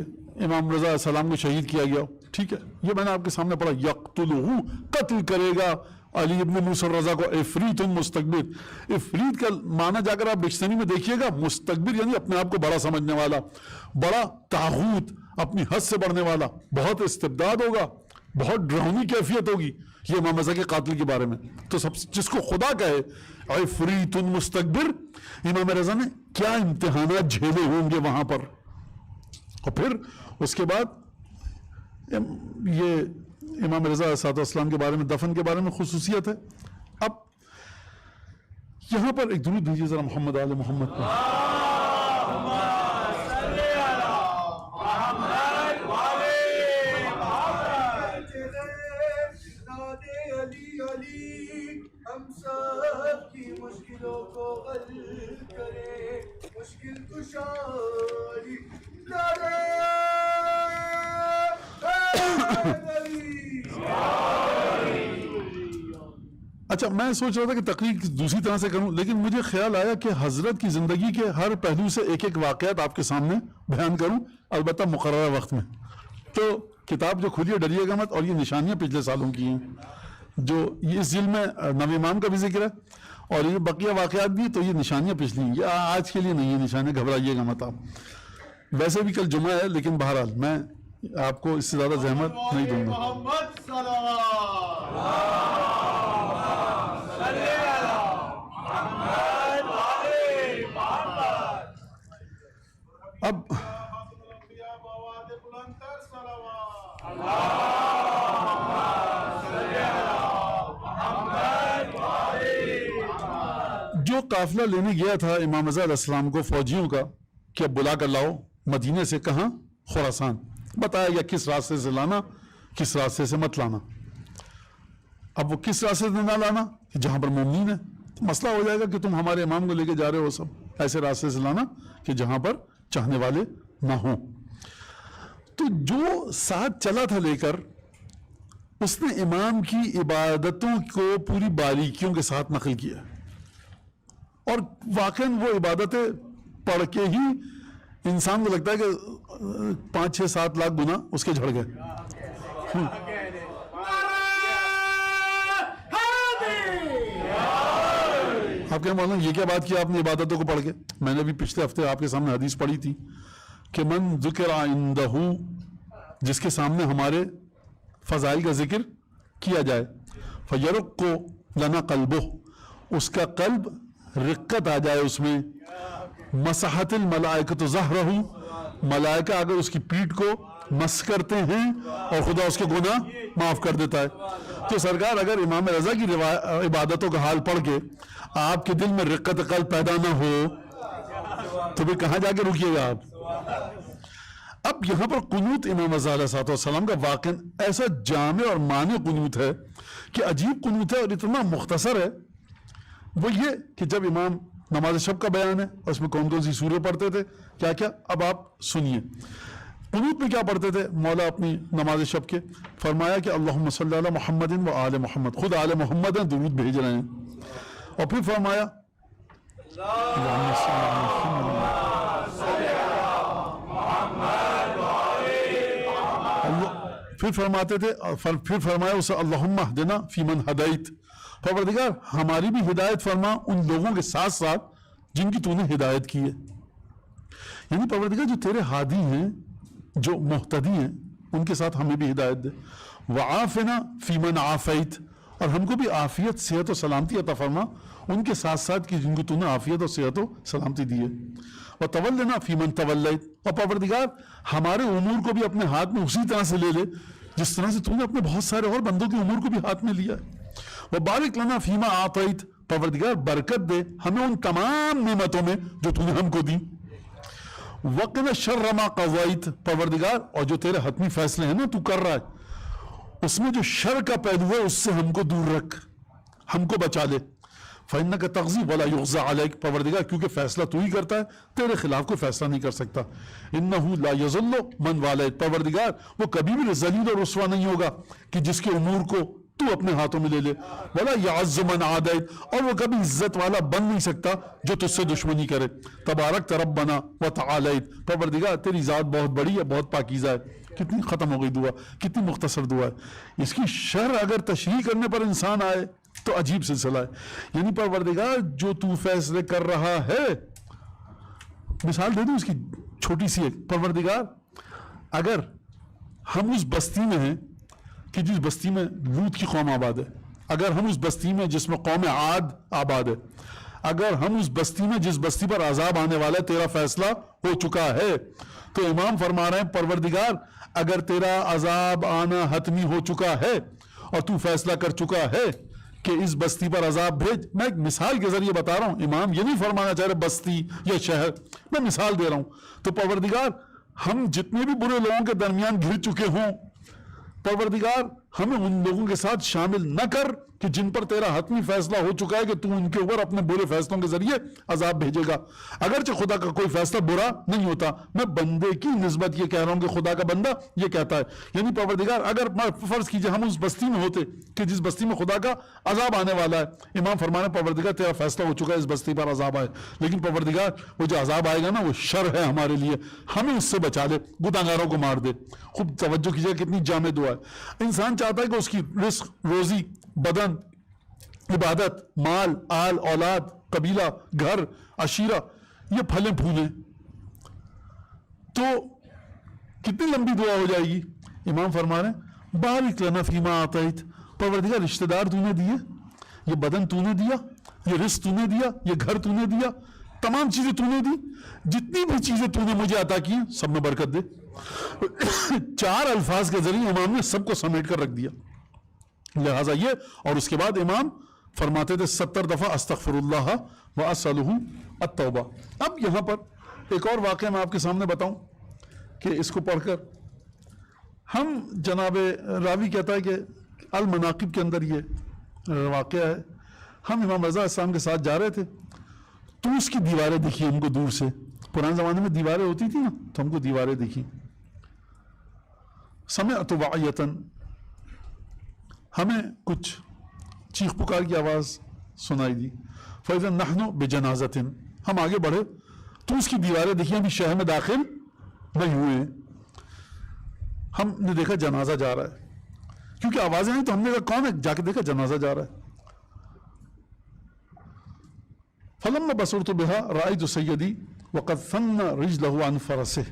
امام رضا علیہ السلام کو شہید کیا گیا، ٹھیک ہے، یہ میں نے آپ کے سامنے پڑھا، یقتلہ قتل کرے گا علی ابن موسیٰ رضا کو عفریت مستکبر۔ عفریت کا معنی جا کر آپ ڈکشنری میں دیکھیے گا، مستکبر یعنی اپنے آپ کو بڑا سمجھنے والا، بڑا طاغوت، اپنی حد سے بڑھنے والا، بہت استبداد ہوگا، بہت ڈراؤنی کیفیت ہوگی، یہ امام رضا کے قاتل کے بارے میں۔ تو سب جس کو خدا کہے عفریت مستکبر، امام رضا نے کیا امتحانات جھیلے ہوں گے وہاں پر۔ اور پھر اس کے بعد یہ امام رضا علیہ السلام کے بارے میں، دفن کے بارے میں خصوصیت ہے۔ اب یہاں پر ایک درود دیجیے ذرا محمد آل محمد پر۔ ہم سب کی مشکلوں کو حل کرے، مشکل کشائی کرے۔ اچھا، میں سوچ رہا تھا کہ تقریر دوسری طرح سے کروں، لیکن مجھے خیال آیا کہ حضرت کی زندگی کے ہر پہلو سے ایک ایک واقعات آپ کے سامنے بیان کروں، البتہ مقررہ وقت میں۔ تو کتاب جو کھلی ہے ڈریے گا مت، اور یہ نشانیاں پچھلے سالوں کی ہیں جو یہ اس ذیل میں نویں امام کا بھی ذکر ہے اور یہ بقیہ واقعات بھی، تو یہ نشانیاں پچھلی ہیں، یہ آج کے لیے نہیں ہے نشانیاں، گھبرائیے گا مت آپ۔ ویسے بھی کل جمعہ ہے، لیکن بہرحال میں آپ کو اس سے زیادہ زحمت نہیں دوں گا۔ جو قافلہ لینے گیا تھا امام رضا علیہ السلام کو فوجیوں کا کہ بلا کر لاؤ مدینے سے، کہاں؟ خراسان. بتایا گیا کس راستے سے لانا، کس راستے سے مت لانا. اب وہ کس راستے سے نہ لانا جہاں پر مومنین ہے، تو مسئلہ ہو جائے گا کہ تم ہمارے امام کو لے کے جا رہے ہو، سب ایسے راستے سے لانا کہ جہاں پر چاہنے والے نہ ہوں. تو جو ساتھ چلا تھا لے کر، اس نے امام کی عبادتوں کو پوری باریکیوں کے ساتھ نقل کیا، اور واقعاً وہ عبادتیں پڑھ کے ہی انسان کو لگتا ہے کہ 5-6-7 لاکھ گنا اس کے جھڑ گئے. آپ کیا مولانا یہ کیا بات کی آپ نے عبادتوں کو پڑھ کے؟ میں نے بھی پچھلے ہفتے آپ کے سامنے حدیث پڑھی تھی کہ من ذکر عندہ، جس کے سامنے ہمارے فضائل کا ذکر کیا جائے، فیرق لنا قلبہ، اس کا قلب رقت آ جائے اس میں، مسحت الملائکۃ ظہرہ، ملائکہ اگر اس کی پیٹھ کو مس کرتے ہیں اور خدا اس کے گناہ معاف کر دیتا ہے. تو سرکار اگر امام رضا کی عبادتوں کا حال پڑھ کے آپ کے دل میں رقت قلب پیدا نہ ہو تو پھر کہاں جا کے رکیے گا آپ؟ اب یہاں پر قنوت امام رضا علیہ السلام کا واقعا ایسا جامع اور مانع قنوت ہے کہ عجیب قنوت ہے اور اتنا مختصر ہے. وہ یہ کہ جب امام نماز شب کا بیان ہے اور اس میں کون کون سی سورے پڑھتے تھے کیا کیا، اب آپ سنیے. قنوت میں کیا پڑھتے تھے مولا اپنی نماز شب کے؟ فرمایا کہ اللہم صلی علی محمد و آل محمد، خود آل محمد ہیں درود بھیج رہے ہیں. اور پھر فرمایا پھر فرماتے تھے، پھر فرمایا اسے اللہم اہدنا فی من ہدیت، پروردگار ہماری بھی ہدایت فرما ان لوگوں کے ساتھ ساتھ جن کی تو نے ہدایت کی ہے. یعنی پروردگار جو تیرے ہادی ہیں، جو مہتدی ہیں، ان کے ساتھ ہمیں بھی ہدایت دے. وعافنا فی من عافیت، اور ہم کو بھی عافیت، صحت و سلامتی عطا فرما ان کے ساتھ ساتھ کہ جن کو تو نے عافیت اور صحت و سلامتی دی ہے. وتولنا فی من تولیت، اور پروردگار ہمارے امور کو بھی اپنے ہاتھ میں اسی طرح سے لے لے جس طرح سے تو نے اپنے بہت سارے اور بندوں کے امور کو بھی ہاتھ میں لیا ہے. وبارک لنا فیما اعطیت، پروردگار برکت دے ہمیں ان تمام نعمتوں میں جو تو نے ہم کو دی. وقنا شر ما قضیت، پروردگار اور جو تیرے حتمی فیصلے ہیں نا تو کر رہا ہے اس میں جو شر کا پہلو ہے اس سے ہم کو دور رکھ، ہم کو بچا لے. فإنک تقضی ولا یقضی علیک، پروردگار کیونکہ فیصلہ تو ہی کرتا ہے، تیرے خلاف کوئی فیصلہ نہیں کر سکتا. انہ لا یذل من والیت، پروردگار وہ کبھی بھی ذلیل اور رسوا نہیں ہوگا کہ جس کے امور کو تو اپنے ہاتھوں میں لے لے. ولا یعز من عادیت، اور وہ کبھی عزت والا بن نہیں سکتا جو تجھ سے دشمنی کرے. تبارک ربنا وتعالیت، پروردگار تیری ذات بہت بڑی ہے، بہت پاکیزہ ہے. کتنی ختم ہو گئی دعا، کتنی مختصر دعا ہے. اس کی شرح اگر تشریح کرنے پر انسان آئے تو عجیب سلسلہ ہے. یعنی پروردگار جو تو فیصلے کر رہا ہے، مثال دے دوں اس کی چھوٹی سی ایک. پروردگار اگر ہم اس بستی میں ہیں کہ جس بستی میں لوط کی قوم آباد ہے، اگر ہم اس بستی میں جس میں قوم عاد آباد ہے، اگر ہم اس بستی میں جس بستی پر عذاب آنے والا ہے تیرا فیصلہ ہو چکا ہے، تو امام فرما رہے ہیں پروردگار اگر تیرا عذاب آنا حتمی ہو چکا ہے اور تو فیصلہ کر چکا ہے کہ اس بستی پر عذاب بھیج. میں ایک مثال کے ذریعے بتا رہا ہوں، امام یہ نہیں فرمانا چاہ رہے بستی یا شہر، میں مثال دے رہا ہوں. تو پروردگار ہم جتنے بھی برے لوگوں کے درمیان گھر چکے ہوں، پروردگار ہمیں ان لوگوں کے ساتھ شامل نہ کر کہ جن پر تیرا حتمی فیصلہ ہو چکا ہے کہ تو ان کے اوپر اپنے برے فیصلوں کے ذریعے عذاب بھیجے گا. اگرچہ خدا کا کوئی فیصلہ برا نہیں ہوتا، میں بندے کی نسبت یہ کہہ رہا ہوں کہ خدا کا بندہ یہ کہتا ہے. یعنی پروردگار اگر فرض کیجئے ہم اس بستی میں ہوتے کہ جس بستی میں خدا کا عذاب آنے والا ہے، امام فرمانے پروردگار تیرا فیصلہ ہو چکا ہے اس بستی پر عذاب آئے، لیکن پروردگار وہ جو عذاب آئے گا نا وہ شر ہے ہمارے لیے، ہمیں اس سے بچا لے، گناہگاروں کو مار دے. خوب توجہ کیجئے کتنی جامع دعا ہے. انسان چاہتا ہے کہ اس کی رزق، روزی، بدن، عبادت، مال، آل، اولاد، قبیلہ، گھر، عشیرہ یہ پھلیں پھولیں، تو کتنی لمبی دعا ہو جائے گی. امام فرما رہے ہیں بارک لنا فیما اعطیت، پروردگار رشتہ دار تو نے دیے، یہ بدن تو نے دیا، یہ رزق تو نے دیا، یہ گھر تو نے دیا، تمام چیزیں تو نے دی، جتنی بھی چیزیں تو نے مجھے عطا کی سب میں برکت دے. 4 الفاظ کے ذریعے امام نے سب کو سمیٹ کر رکھ دیا. لہٰذا یہ، اور اس کے بعد امام فرماتے تھے 70 دفعہ استغفر اللہ و اسألہ التوبہ. اب یہاں پر ایک اور واقعہ میں آپ کے سامنے بتاؤں کہ اس کو پڑھ کر ہم جناب راوی کہتا ہے کہ المناقب کے اندر یہ واقعہ ہے. ہم امام رضا السلام کے ساتھ جا رہے تھے تو اس کی دیواریں دیکھی ہم کو دور سے. پرانے زمانے میں دیواریں ہوتی تھی نا تو ہم کو دیواریں دیکھی. سمعت وعیتاً ہمیں کچھ چیخ پکار کی آواز سنائی دی. فإذا نحن بجنازۃ ہم آگے بڑھے تو اس کی دیواریں دیکھی. ابھی شہر میں داخل نہیں ہوئے ہیں. ہم نے دیکھا جنازہ جا رہا ہے کیونکہ آوازیں آئیں تو ہم نے کہا کون ہے, جا کے دیکھا جنازہ جا رہا ہے. فلما بصرت بها رأيت سیدی وقد ثن رجله عن فرسه.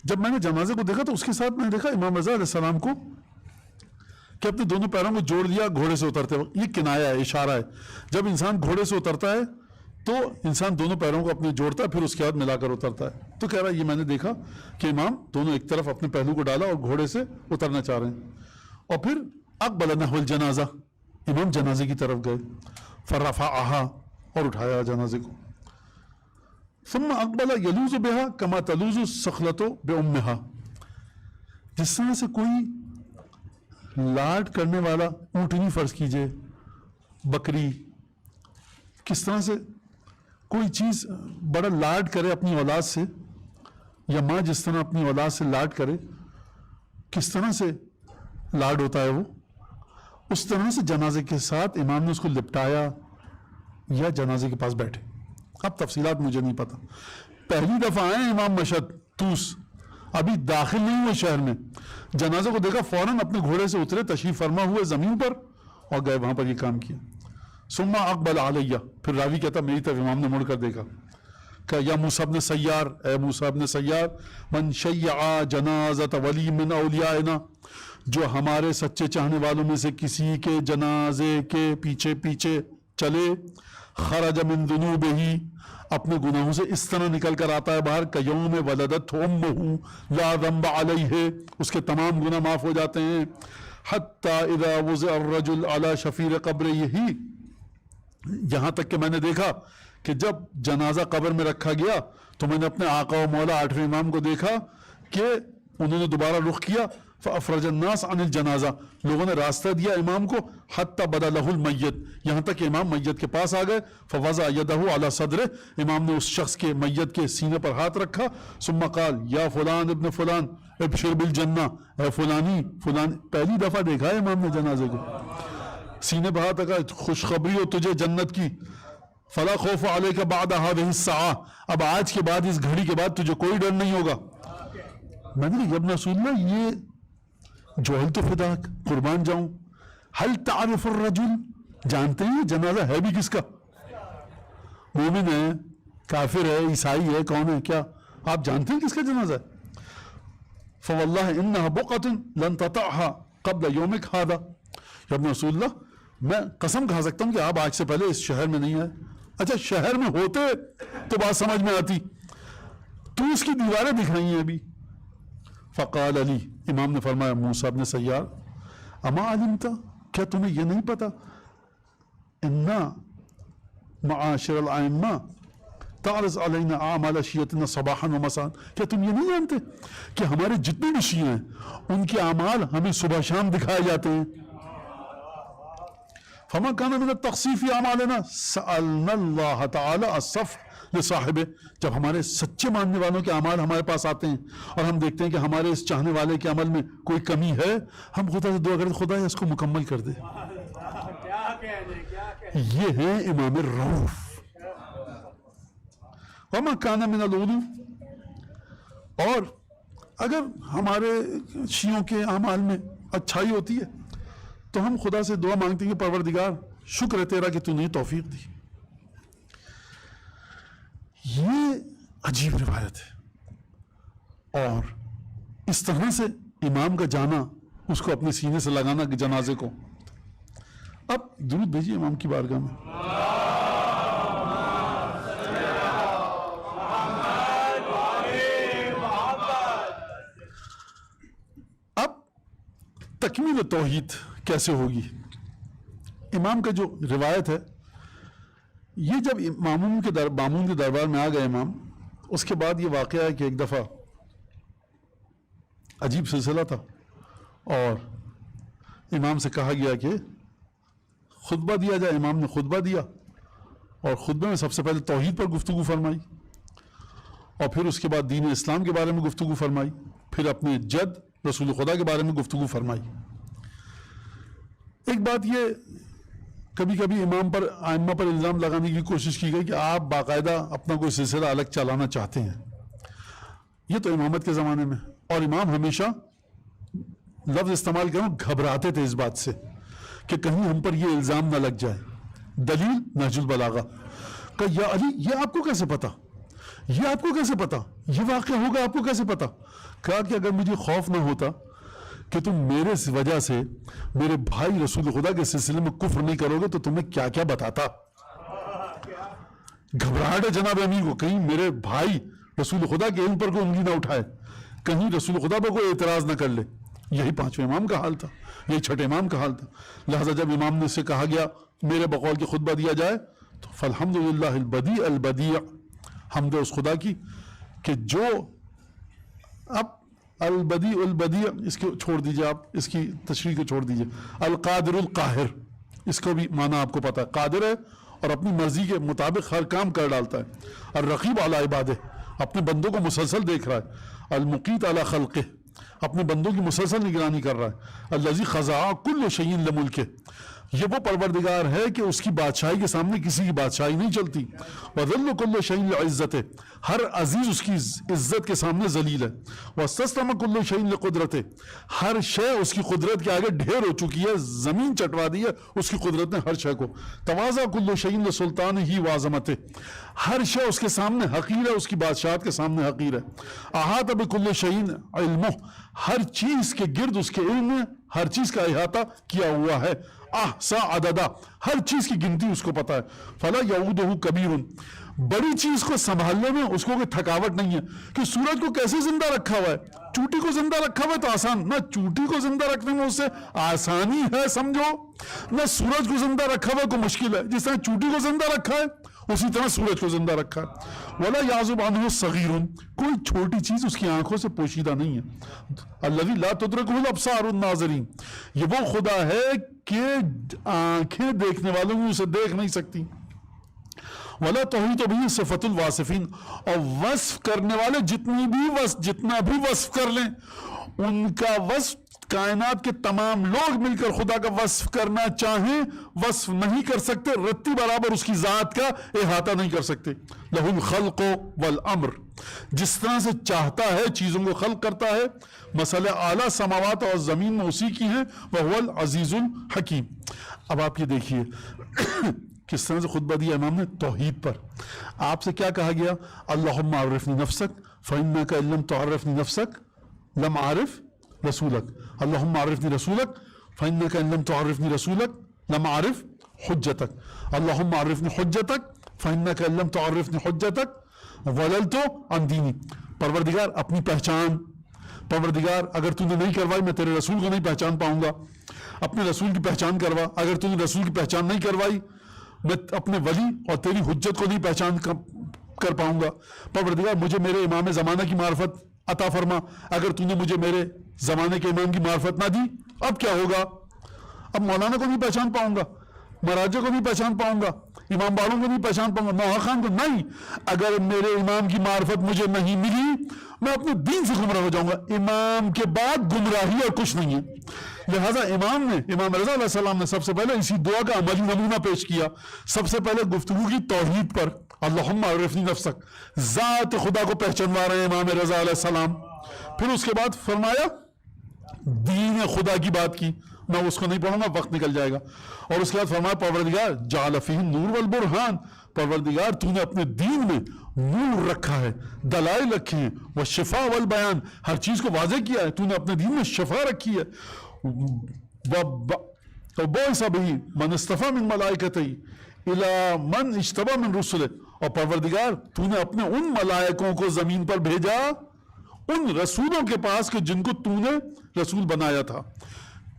جب میں نے جنازے کو دیکھا تو اس کے ساتھ میں نے دیکھا امام رضا علیہ السلام کو کہ اپنے دونوں پیروں کو جوڑ دیا گھوڑے سے اترتے وقت. یہ کنایا ہے, اشارہ ہے. جب انسان گھوڑے سے اترتا ہے تو انسان دونوں پیروں کو اپنے جوڑتا ہے پھر اس کے بعد ملا کر اترتا ہے. تو کہہ رہا ہے یہ میں نے دیکھا کہ امام دونوں ایک طرف اپنے پہلو کو ڈالا اور گھوڑے سے اترنا چاہ رہے ہیں. اور پھر اقبل نحو الجنازہ امام جنازے کی طرف گئے. فرفعها اور اٹھایا جنازے کو. ثم اقبل یلوذ بها كما تلوذ الصخلة بأمها. جس طرح سے کوئی لاڈ کرنے والا اونٹنی فرض کیجئے, بکری, کس طرح سے کوئی چیز بڑا لاڈ کرے اپنی اولاد سے, یا ماں جس طرح اپنی اولاد سے لاڈ کرے کس طرح سے لاڈ ہوتا ہے وہ, اس طرح سے جنازے کے ساتھ امام نے اس کو لپٹایا یا جنازے کے پاس بیٹھے. اب تفصیلات مجھے نہیں پتا. پہلی دفعہ آئے امام مشہد توس, ابھی داخل نہیں ہوئے شہر میں. جنازے کو دیکھا فوراً اپنے گھوڑے سے اترے, تشریف فرما ہوئے زمین پر اور گئے وہاں پر یہ کام کیا. ثم اقبل علیہ, پھر راوی کہتا میری طرف امام نے مڑ کر دیکھا کہ یا موسیٰ ابن سیار, اے موسیٰ ابن سیار, من شیع جنازت ولی من اولیائنا, جو ہمارے سچے چاہنے والوں میں سے کسی کے جنازے کے پیچھے پیچھے چلے, خرج من ذنوبہ, اپنے گناہوں سے اس طرح نکل کر آتا ہے باہر, کیوم ولدت امہ لا ذنب علیہ, اس کے تمام گناہ معاف ہو جاتے ہیں. حتی اذا وضع الرجل علی شفیر قبرہ, یہاں تک کہ میں نے دیکھا کہ جب جنازہ قبر میں رکھا گیا تو میں نے اپنے آقا و مولا آٹھویں امام کو دیکھا کہ انہوں نے دوبارہ رخ کیا. فافرج الناس عن الجنازہ, لوگوں نے راستہ دیا امام کو. حتی بدا لہ المیت, یہاں تک کہ امام میت کے پاس آ گئے. فوضع یدہ علی صدرہ, امام نے اس شخص کے میت کے سینے پر ہاتھ رکھا. ثم قال یا فلان ابن فلان ابشر بالجنہ, اے فلانی فلان. پہلی دفعہ دیکھا ہے امام نے جنازے کو, سینے پر ہاتھ رکھا, خوشخبری ہو تجھے جنت کی. فلا خوف علیک بعد هذه الساعہ, اب آج کے بعد اس گھڑی کے بعد تجھے کوئی ڈر نہیں ہوگا. میں نے کہا ابن رسول اللہ, یہ جوہلت فداک, قربان جاؤں. هل تعرف الرجل, جانتے ہیں یہ جنازہ ہے بھی کس کا؟ مومن ہے, کافر ہے, عیسائی ہے, کون ہے, کیا آپ جانتے ہیں کس کا جنازہ ہے؟ فواللہ انہا بقعۃ لن تطعها قبل یومک ھذا. یا ابن رسول اللہ, میں قسم کھا سکتا ہوں کہ آپ آج سے پہلے اس شہر میں نہیں آئے. اچھا شہر میں ہوتے تو بات سمجھ میں آتی, تو اس کی دیواریں دکھائی ہیں ابھی. فقال علی, امام نے فرمایا موسیٰ ابن سیار, اما علمتا, کیا تمہیں یہ نہیں پتا, انا معاشر الائمہ تعرض علینا اعمال شیعتنا صباحا و مساء, کیا تم یہ نہیں جانتے کہ ہمارے جتنے بھی شیعہ ہیں ان کے اعمال ہمیں صبح شام دکھائے جاتے ہیں. فما كان من التخصيف في اعمالنا سألنا الله تعالى الصفح لصاحبه, جب ہمارے سچے ماننے والوں کے اعمال ہمارے پاس آتے ہیں اور ہم دیکھتے ہیں کہ ہمارے اس چاہنے والے کے عمل میں کوئی کمی ہے, ہم خدا سے دعا کرتے خدا اس کو مکمل کر دے. یہ ہے امام الرؤوف. وما كان من الوضو, اور اگر ہمارے شیعوں کے اعمال میں اچھائی ہوتی ہے تو ہم خدا سے دعا مانگتے ہیں کہ پروردگار شکر ہے تیرا کہ تو نے توفیق دی. یہ عجیب روایت ہے, اور اس طرح سے امام کا جانا, اس کو اپنے سینے سے لگانا کہ جنازے کو. اب درود بھیجیے امام کی بارگاہ میں. اب تکمیل توحید کیسے ہوگی, امام کا جو روایت ہے یہ جب مامون کے دربار میں آ گئے امام، اس کے بعد یہ واقعہ ہے کہ ایک دفعہ عجیب سلسلہ تھا اور امام سے کہا گیا کہ خطبہ دیا جائے. امام نے خطبہ دیا اور خطبے میں سب سے پہلے توحید پر گفتگو فرمائی اور پھر اس کے بعد دین اسلام کے بارے میں گفتگو فرمائی، پھر اپنے جد رسول خدا کے بارے میں گفتگو فرمائی. ایک بات یہ کبھی کبھی امام پر ائمہ پر الزام لگانے کی کوشش کی گئی کہ آپ باقاعدہ اپنا کوئی سلسلہ الگ چلانا چاہتے ہیں. یہ تو امامت کے زمانے میں، اور امام ہمیشہ لفظ استعمال کروں گھبراتے تھے اس بات سے کہ کہیں ہم پر یہ الزام نہ لگ جائے. دلیل نہج البلاغہ کہ یا علی یہ آپ کو کیسے پتا، یہ آپ کو کیسے پتا، یہ واقعہ ہوگا آپ کو کیسے پتا. کہا کہ اگر مجھے خوف نہ ہوتا کہ تم میرے وجہ سے میرے بھائی رسول خدا کے سلسلے میں کفر نہیں کرو گے تو تمہیں کیا کیا بتاتا. گھبراہٹ ہے جناب امیر کو کہیں میرے بھائی رسول خدا کے علم پر کوئی انگلی نہ اٹھائے، کہیں رسول خدا پر کوئی اعتراض نہ کر لے. یہی پانچویں امام کا حال تھا، یہی چھٹے امام کا حال تھا. لہذا جب امام نے سے کہا گیا میرے بقول کی خطبہ دیا جائے تو فالحمدللہ البدیع البدیع، حمد اس خدا کی کہ جو اب البدیع البدیع اس کو چھوڑ دیجئے، آپ اس کی تشریح کو چھوڑ دیجئے. القادر القاہر اس کو بھی معنی آپ کو پتا ہے، قادر ہے اور اپنی مرضی کے مطابق ہر کام کر ڈالتا ہے. الرقیب علی عبادہ اپنے بندوں کو مسلسل دیکھ رہا ہے. المقیت علی خلقہ اپنے بندوں کی مسلسل نگرانی کر رہا ہے. الذی خضع کل شیء لملکہ یہ وہ پروردگار ہے کہ اس کی بادشاہی کے سامنے کسی کی بادشاہی نہیں چلتی. وذل کل شیء لعزتہ ہر عزیز اس کی عزت کے سامنے ذلیل ہے. واستسلم کل شیء لقدرتہ ہر شے اس کی قدرت کے آگے ڈھیر ہو چکی ہے، زمین چٹوا دی ہے اس کی قدرت نے ہر شے کو. تواضع کل شیء لسلطانہ وعظمتہ ہر شے اس کے سامنے حقیر ہے، اس کی بادشاہت کے سامنے حقیر ہے. احاطہ بکل شیء علمہ ہر چیز کے گرد اس کے علم میں ہر چیز کا احاطہ کیا ہوا ہے. احصا عددا ہر چیز کی گنتی اس کو پتا ہے. فلا یعودہ کبیر بڑی چیز کو سنبھالنے میں اس کو کوئی تھکاوٹ نہیں ہے کہ سورج کو کیسے زندہ رکھا ہوا ہے. چوٹی کو زندہ رکھا ہوا ہے تو آسان نہ، چوٹی کو زندہ رکھنے میں اس سے آسانی ہے سمجھو، نہ سورج کو زندہ رکھا ہوا ہے کوئی مشکل ہے. جس طرح چوٹی کو زندہ رکھا ہے اسی طرح سورج کو زندہ رکھا ہے. ولا یعزب عنہ صغیر کوئی چھوٹی چیز اس کی آنکھوں سے پوشیدہ نہیں ہے. الذی لا تدرکہ الابصار الناظرین یہ وہ خدا ہے کہ آنکھیں دیکھنے والوں بھی اسے دیکھ نہیں سکتی. ولا تحیط بہ صفۃ الواصفین اور وصف کرنے والے جتنا بھی وصف کر لیں ان کا وصف کائنات کے تمام لوگ مل کر خدا کا وصف کرنا چاہیں وصف نہیں کر سکتے، رتی برابر اس کی ذات کا احاطہ نہیں کر سکتے. لہ الخلق والامر جس طرح سے چاہتا ہے چیزوں کو خلق کرتا ہے. مسئلہ اعلیٰ سماوات اور زمین میں اسی کی ہیں. وہو العزیز الحکیم. اب آپ یہ دیکھیے کس طرح سے خطبہ دیا امام نے توحید پر. آپ سے کیا کہا گیا؟ اللہم عرفنی نفسک فإنک ان لم تعرفنی نفسک لم اعرف رسولک. اللہم عرفنی رسولک فإنک ان لم تعرفنی رسولک لم اعرف حجتک. اللہم عرفنی حجتک فإنک ان لم تعرفنی حجتک وللت عن دینی. پروردگار اپنی پہچان، پروردگار اگر تو نے نہیں کروائی میں تیرے رسول کو نہیں پہچان پاؤں گا. اپنے رسول کی پہچان کروا، اگر تو نے رسول کی پہچان نہیں کروائی میں اپنے ولی اور تیری حجت کو نہیں پہچان کر پاؤں گا. پروردگار مجھے میرے امام زمانہ کی معرفت عطا فرما، اگر تو نے مجھے میرے زمانے کے امام کی معرفت نہ دی اب کیا ہوگا؟ اب مولانا کو نہیں پہچان پاؤں گا، مراجع کو نہیں پہچان پاؤں گا، امام باڑوں کو نہیں پہچان پاؤں گا، نوحہ خان کو نہیں. اگر میرے امام کی معرفت مجھے نہیں ملی میں اپنے دین سے گمراہ ہو جاؤں گا. امام کے بعد گمراہی اور کچھ نہیں ہے. لہذا امام رضا علیہ السلام نے سب سے پہلے اسی دعا کا عملی نمونہ پیش کیا. سب سے پہلے گفتگو کی توحید پر، اللہم عرفنی نفسک ذات خدا کو پہچانوا رہے ہیں امام رضا علیہ السلام. پھر اس کے بعد فرمایا دین خدا کی بات کی، میں اس کو نہیں پڑھوں گا وقت نکل جائے گا. اور اس کے بعد فرمایا پروردگار جعل فیہ النور والبرہان پروردگار تو نے اپنے دین میں نور رکھا ہے، دلائل رکھے ہیں، والشفاء والبیان ہر چیز کو واضح کیا ہے، تو نے اپنے دین میں شفا رکھی ہے. وبعث بہ من اصطفیٰ من ملائکتہ الی من اجتبی من رسلہ اور پروردگار تو نے اپنے ان ملائکوں کو زمین پر بھیجا ان رسولوں کے پاس کہ جن کو تو نے رسول بنایا تھا.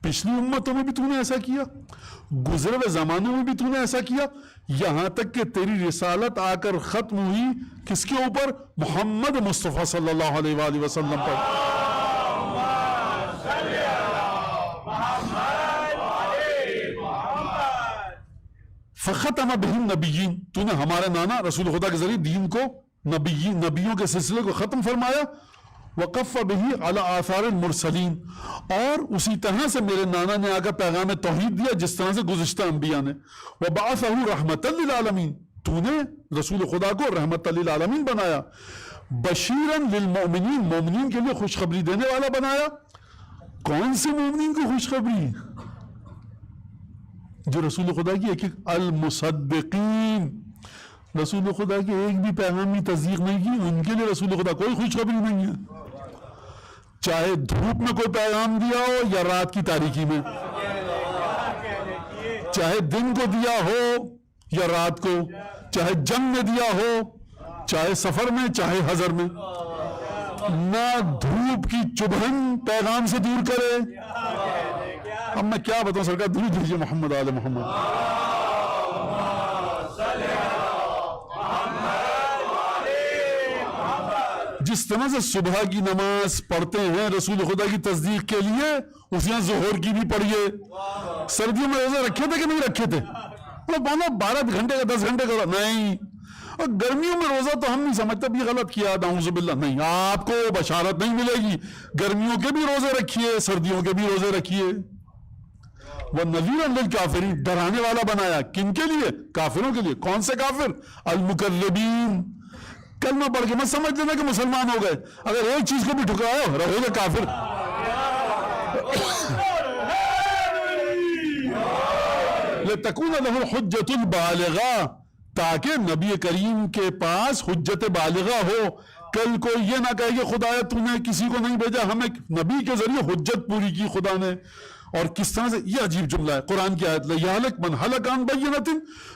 پچھلی امتوں میں بھی تو نے ایسا کیا, گزرے ہوئے زمانوں میں بھی تو نے ایسا کیا, یہاں تک کہ تیری رسالت آ کر ختم ہوئی کس کے اوپر؟ محمد مصطفیٰ صلی اللہ علیہ وآلہ وسلم پر. فختم بہم نبیین, تو نے ہمارے نانا رسول خدا کے ذریعے دین کو, نبیوں کے سلسلے کو ختم فرمایا. وقف بہی علی آثار المرسلین, اور اسی طرح سے میرے نانا نے آ کر پیغام توحید دیا جس طرح سے گزشتہ انبیاء نے. وبعثہ رحمۃ للعالمین, تو نے رسول خدا کو رحمت للعالمین بنایا. بشیرن للمؤمنین, مومنین کے لیے خوشخبری دینے والا بنایا. کون سے مومنین کو خوشخبری؟ جو رسول خدا کی ایک المصدقین, رسول خدا کے ایک بھی پیغام کی تصدیق نہیں کی, ان کے لیے رسول خدا کوئی خوشخبری نہیں ہے. چاہے دھوپ میں کوئی پیغام دیا ہو یا رات کی تاریکی میں, چاہے دن کو دیا ہو یا رات کو, چاہے جنگ میں دیا ہو, چاہے سفر میں, چاہے حضر میں, نہ دھوپ کی چبھن پیغام سے دور کرے. اب میں کیا بتاؤں سرکار, درود بھیجیے محمد آل محمد. جس طرح سے صبح کی نماز پڑھتے ہیں رسول خدا کی تصدیق کے لیے, اسی طرح ظہر کی بھی پڑھیے. سردیوں میں روزے رکھے تھے کہ نہیں رکھے تھے؟ 12 گھنٹے کا 10 گھنٹے کا نہیں. اور گرمیوں میں روزہ تو ہم نہیں سمجھتے بھی غلط کیا, اعوذ باللہ. نہیں, آپ کو بشارت نہیں ملے گی. گرمیوں کے بھی روزے رکھیے, سردیوں کے بھی روزے رکھیے. وَنَذِيرًا لِلْكَافِرِينَ, ڈرانے والا بنایا. کن کے لیے؟ کافروں کے لیے. کون سے کافر؟ المکذبین. کلمہ پڑھ کے مت سمجھ لینا کہ مسلمان ہو گئے, اگر ایک چیز کو بھی ٹھکراؤ رہو گے کافر. لِتَكُونَ لَهُ الْحُجَّةُ الْبَالِغَةُ, تاکہ نبی کریم کے پاس حجت بالغہ ہو. کل کو یہ نہ کہے کہ خدایا تو نے کسی کو نہیں بھیجا, ہمیں نبی کے ذریعے حجت پوری کی خدا نے. اور کس طرح سے, یہ عجیب جملہ ہے قرآن کی آیت, لَيَهْلِكْ مَنْ هَلَكَ عَنْ بَيِّنَةٍ,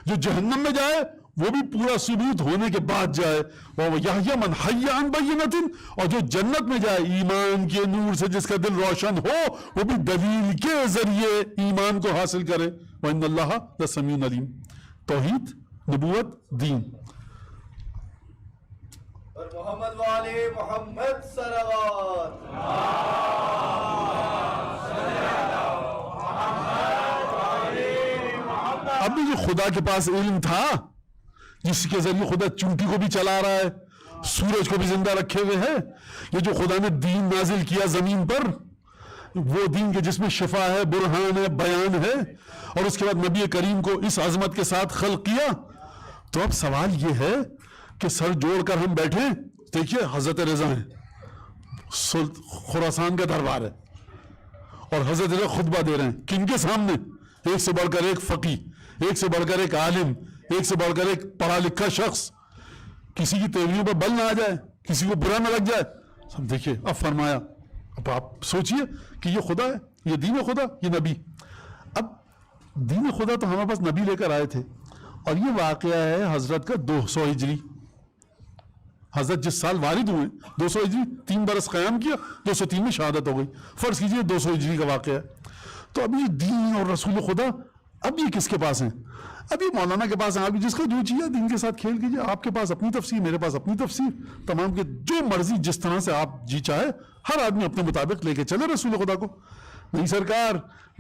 جو جہنم میں جائے وہ بھی پورا ثبوت ہونے کے بعد جائے. وَيَحْيَىٰ مَنْ حَيَّ عَنْ بَيِّنَةٍ, اور جو جنت میں جائے ایمان کے نور سے جس کا دل روشن ہو, وہ بھی دلیل کے ذریعے ایمان کو حاصل کرے. وَإِنَّ اللَّهَ لَسَمِيعٌ عَلِيمٌ. توحید, نبوت, دین. اور محمد والے محمد صلوات. اب بھی جو خدا کے پاس علم تھا جس کے ذریعے خدا چونٹی کو بھی چلا رہا ہے, سورج کو بھی زندہ رکھے ہوئے ہے, یہ جو خدا نے دین نازل کیا زمین پر, وہ دین کے جس میں شفا ہے, برہان ہے, بیان ہے, اور اس کے بعد نبی کریم کو اس عظمت کے ساتھ خلق کیا. تو اب سوال یہ ہے کہ سر جوڑ کر ہم بیٹھے, دیکھیے حضرت رضا ہیں, خراسان کا دربار ہے, اور حضرت رضا خطبہ دے رہے ہیں. کن کے سامنے؟ ایک سے بڑھ کر ایک فقی, ایک سے بڑھ کر ایک عالم, ایک سے بڑھ کر ایک پڑھا لکھا شخص. کسی کی تیوریوں پر بل نہ آ جائے, کسی کو برا نہ لگ جائے. سب دیکھیے, اب فرمایا, اب آپ سوچئے کہ یہ خدا ہے, یہ دین خدا, یہ نبی. اب دین خدا تو ہمارے پاس نبی لے کر آئے تھے, اور یہ واقعہ ہے حضرت کا 200 ہجری. حضرت جس سال والد ہوئے 200 ہجری, 3 برس قیام کیا, 203 میں شہادت ہو گئی. فرض کیجئے 200 ہجری کا واقعہ ہے. تو اب یہ دین اور رسول خدا اب یہ کس کے پاس ہیں؟ اب یہ مولانا کے پاس ہیں. آپ جس کا جو چیز ہے دین کے ساتھ کھیل کیجئے. آپ کے پاس اپنی تفسیر, میرے پاس اپنی تفسیر, تمام کے جو مرضی جس طرح سے آپ جی چاہے, ہر آدمی اپنے مطابق لے کے چلے رسول خدا کو. نہیں سرکار,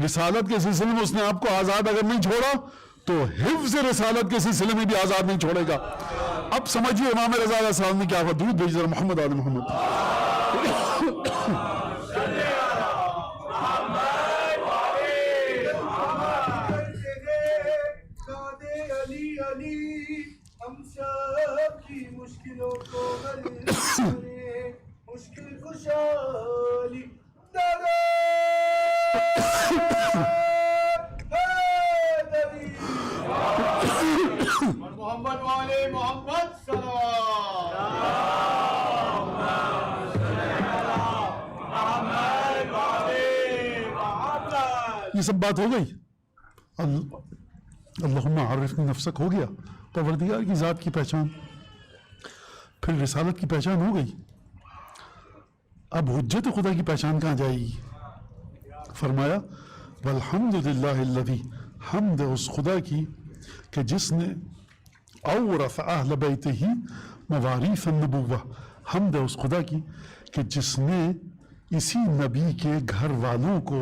رسالت کے سلسلے میں اس نے آپ کو آزاد اگر نہیں چھوڑا تو حفظ رسالت کے سلسلے میں بھی آزاد نہیں چھوڑے گا. اب سمجھیے امام رضا علیہ السلام نے کیا درود بھیجا محمد آل محمد. ہم سب کی مشکلوں کو حل کرے, مشکل خوشحالی دادا محمد والے محمد صلوات. یہ سب بات ہو گئی. اللہم عرفنی نفسک ہو گیا, پروردگار کی ذات کی پہچان, پھر رسالت کی پہچان ہو گئی. اب حجت خدا کی پہچان کہاں جائے گی؟ فرمایا والحمد للہ الذی، حمد اس خدا کی کہ جس نے اورث اہل بیتہ مواریث النبوہ، حمد اس خدا کی کہ جس نے اسی نبی کے گھر والوں کو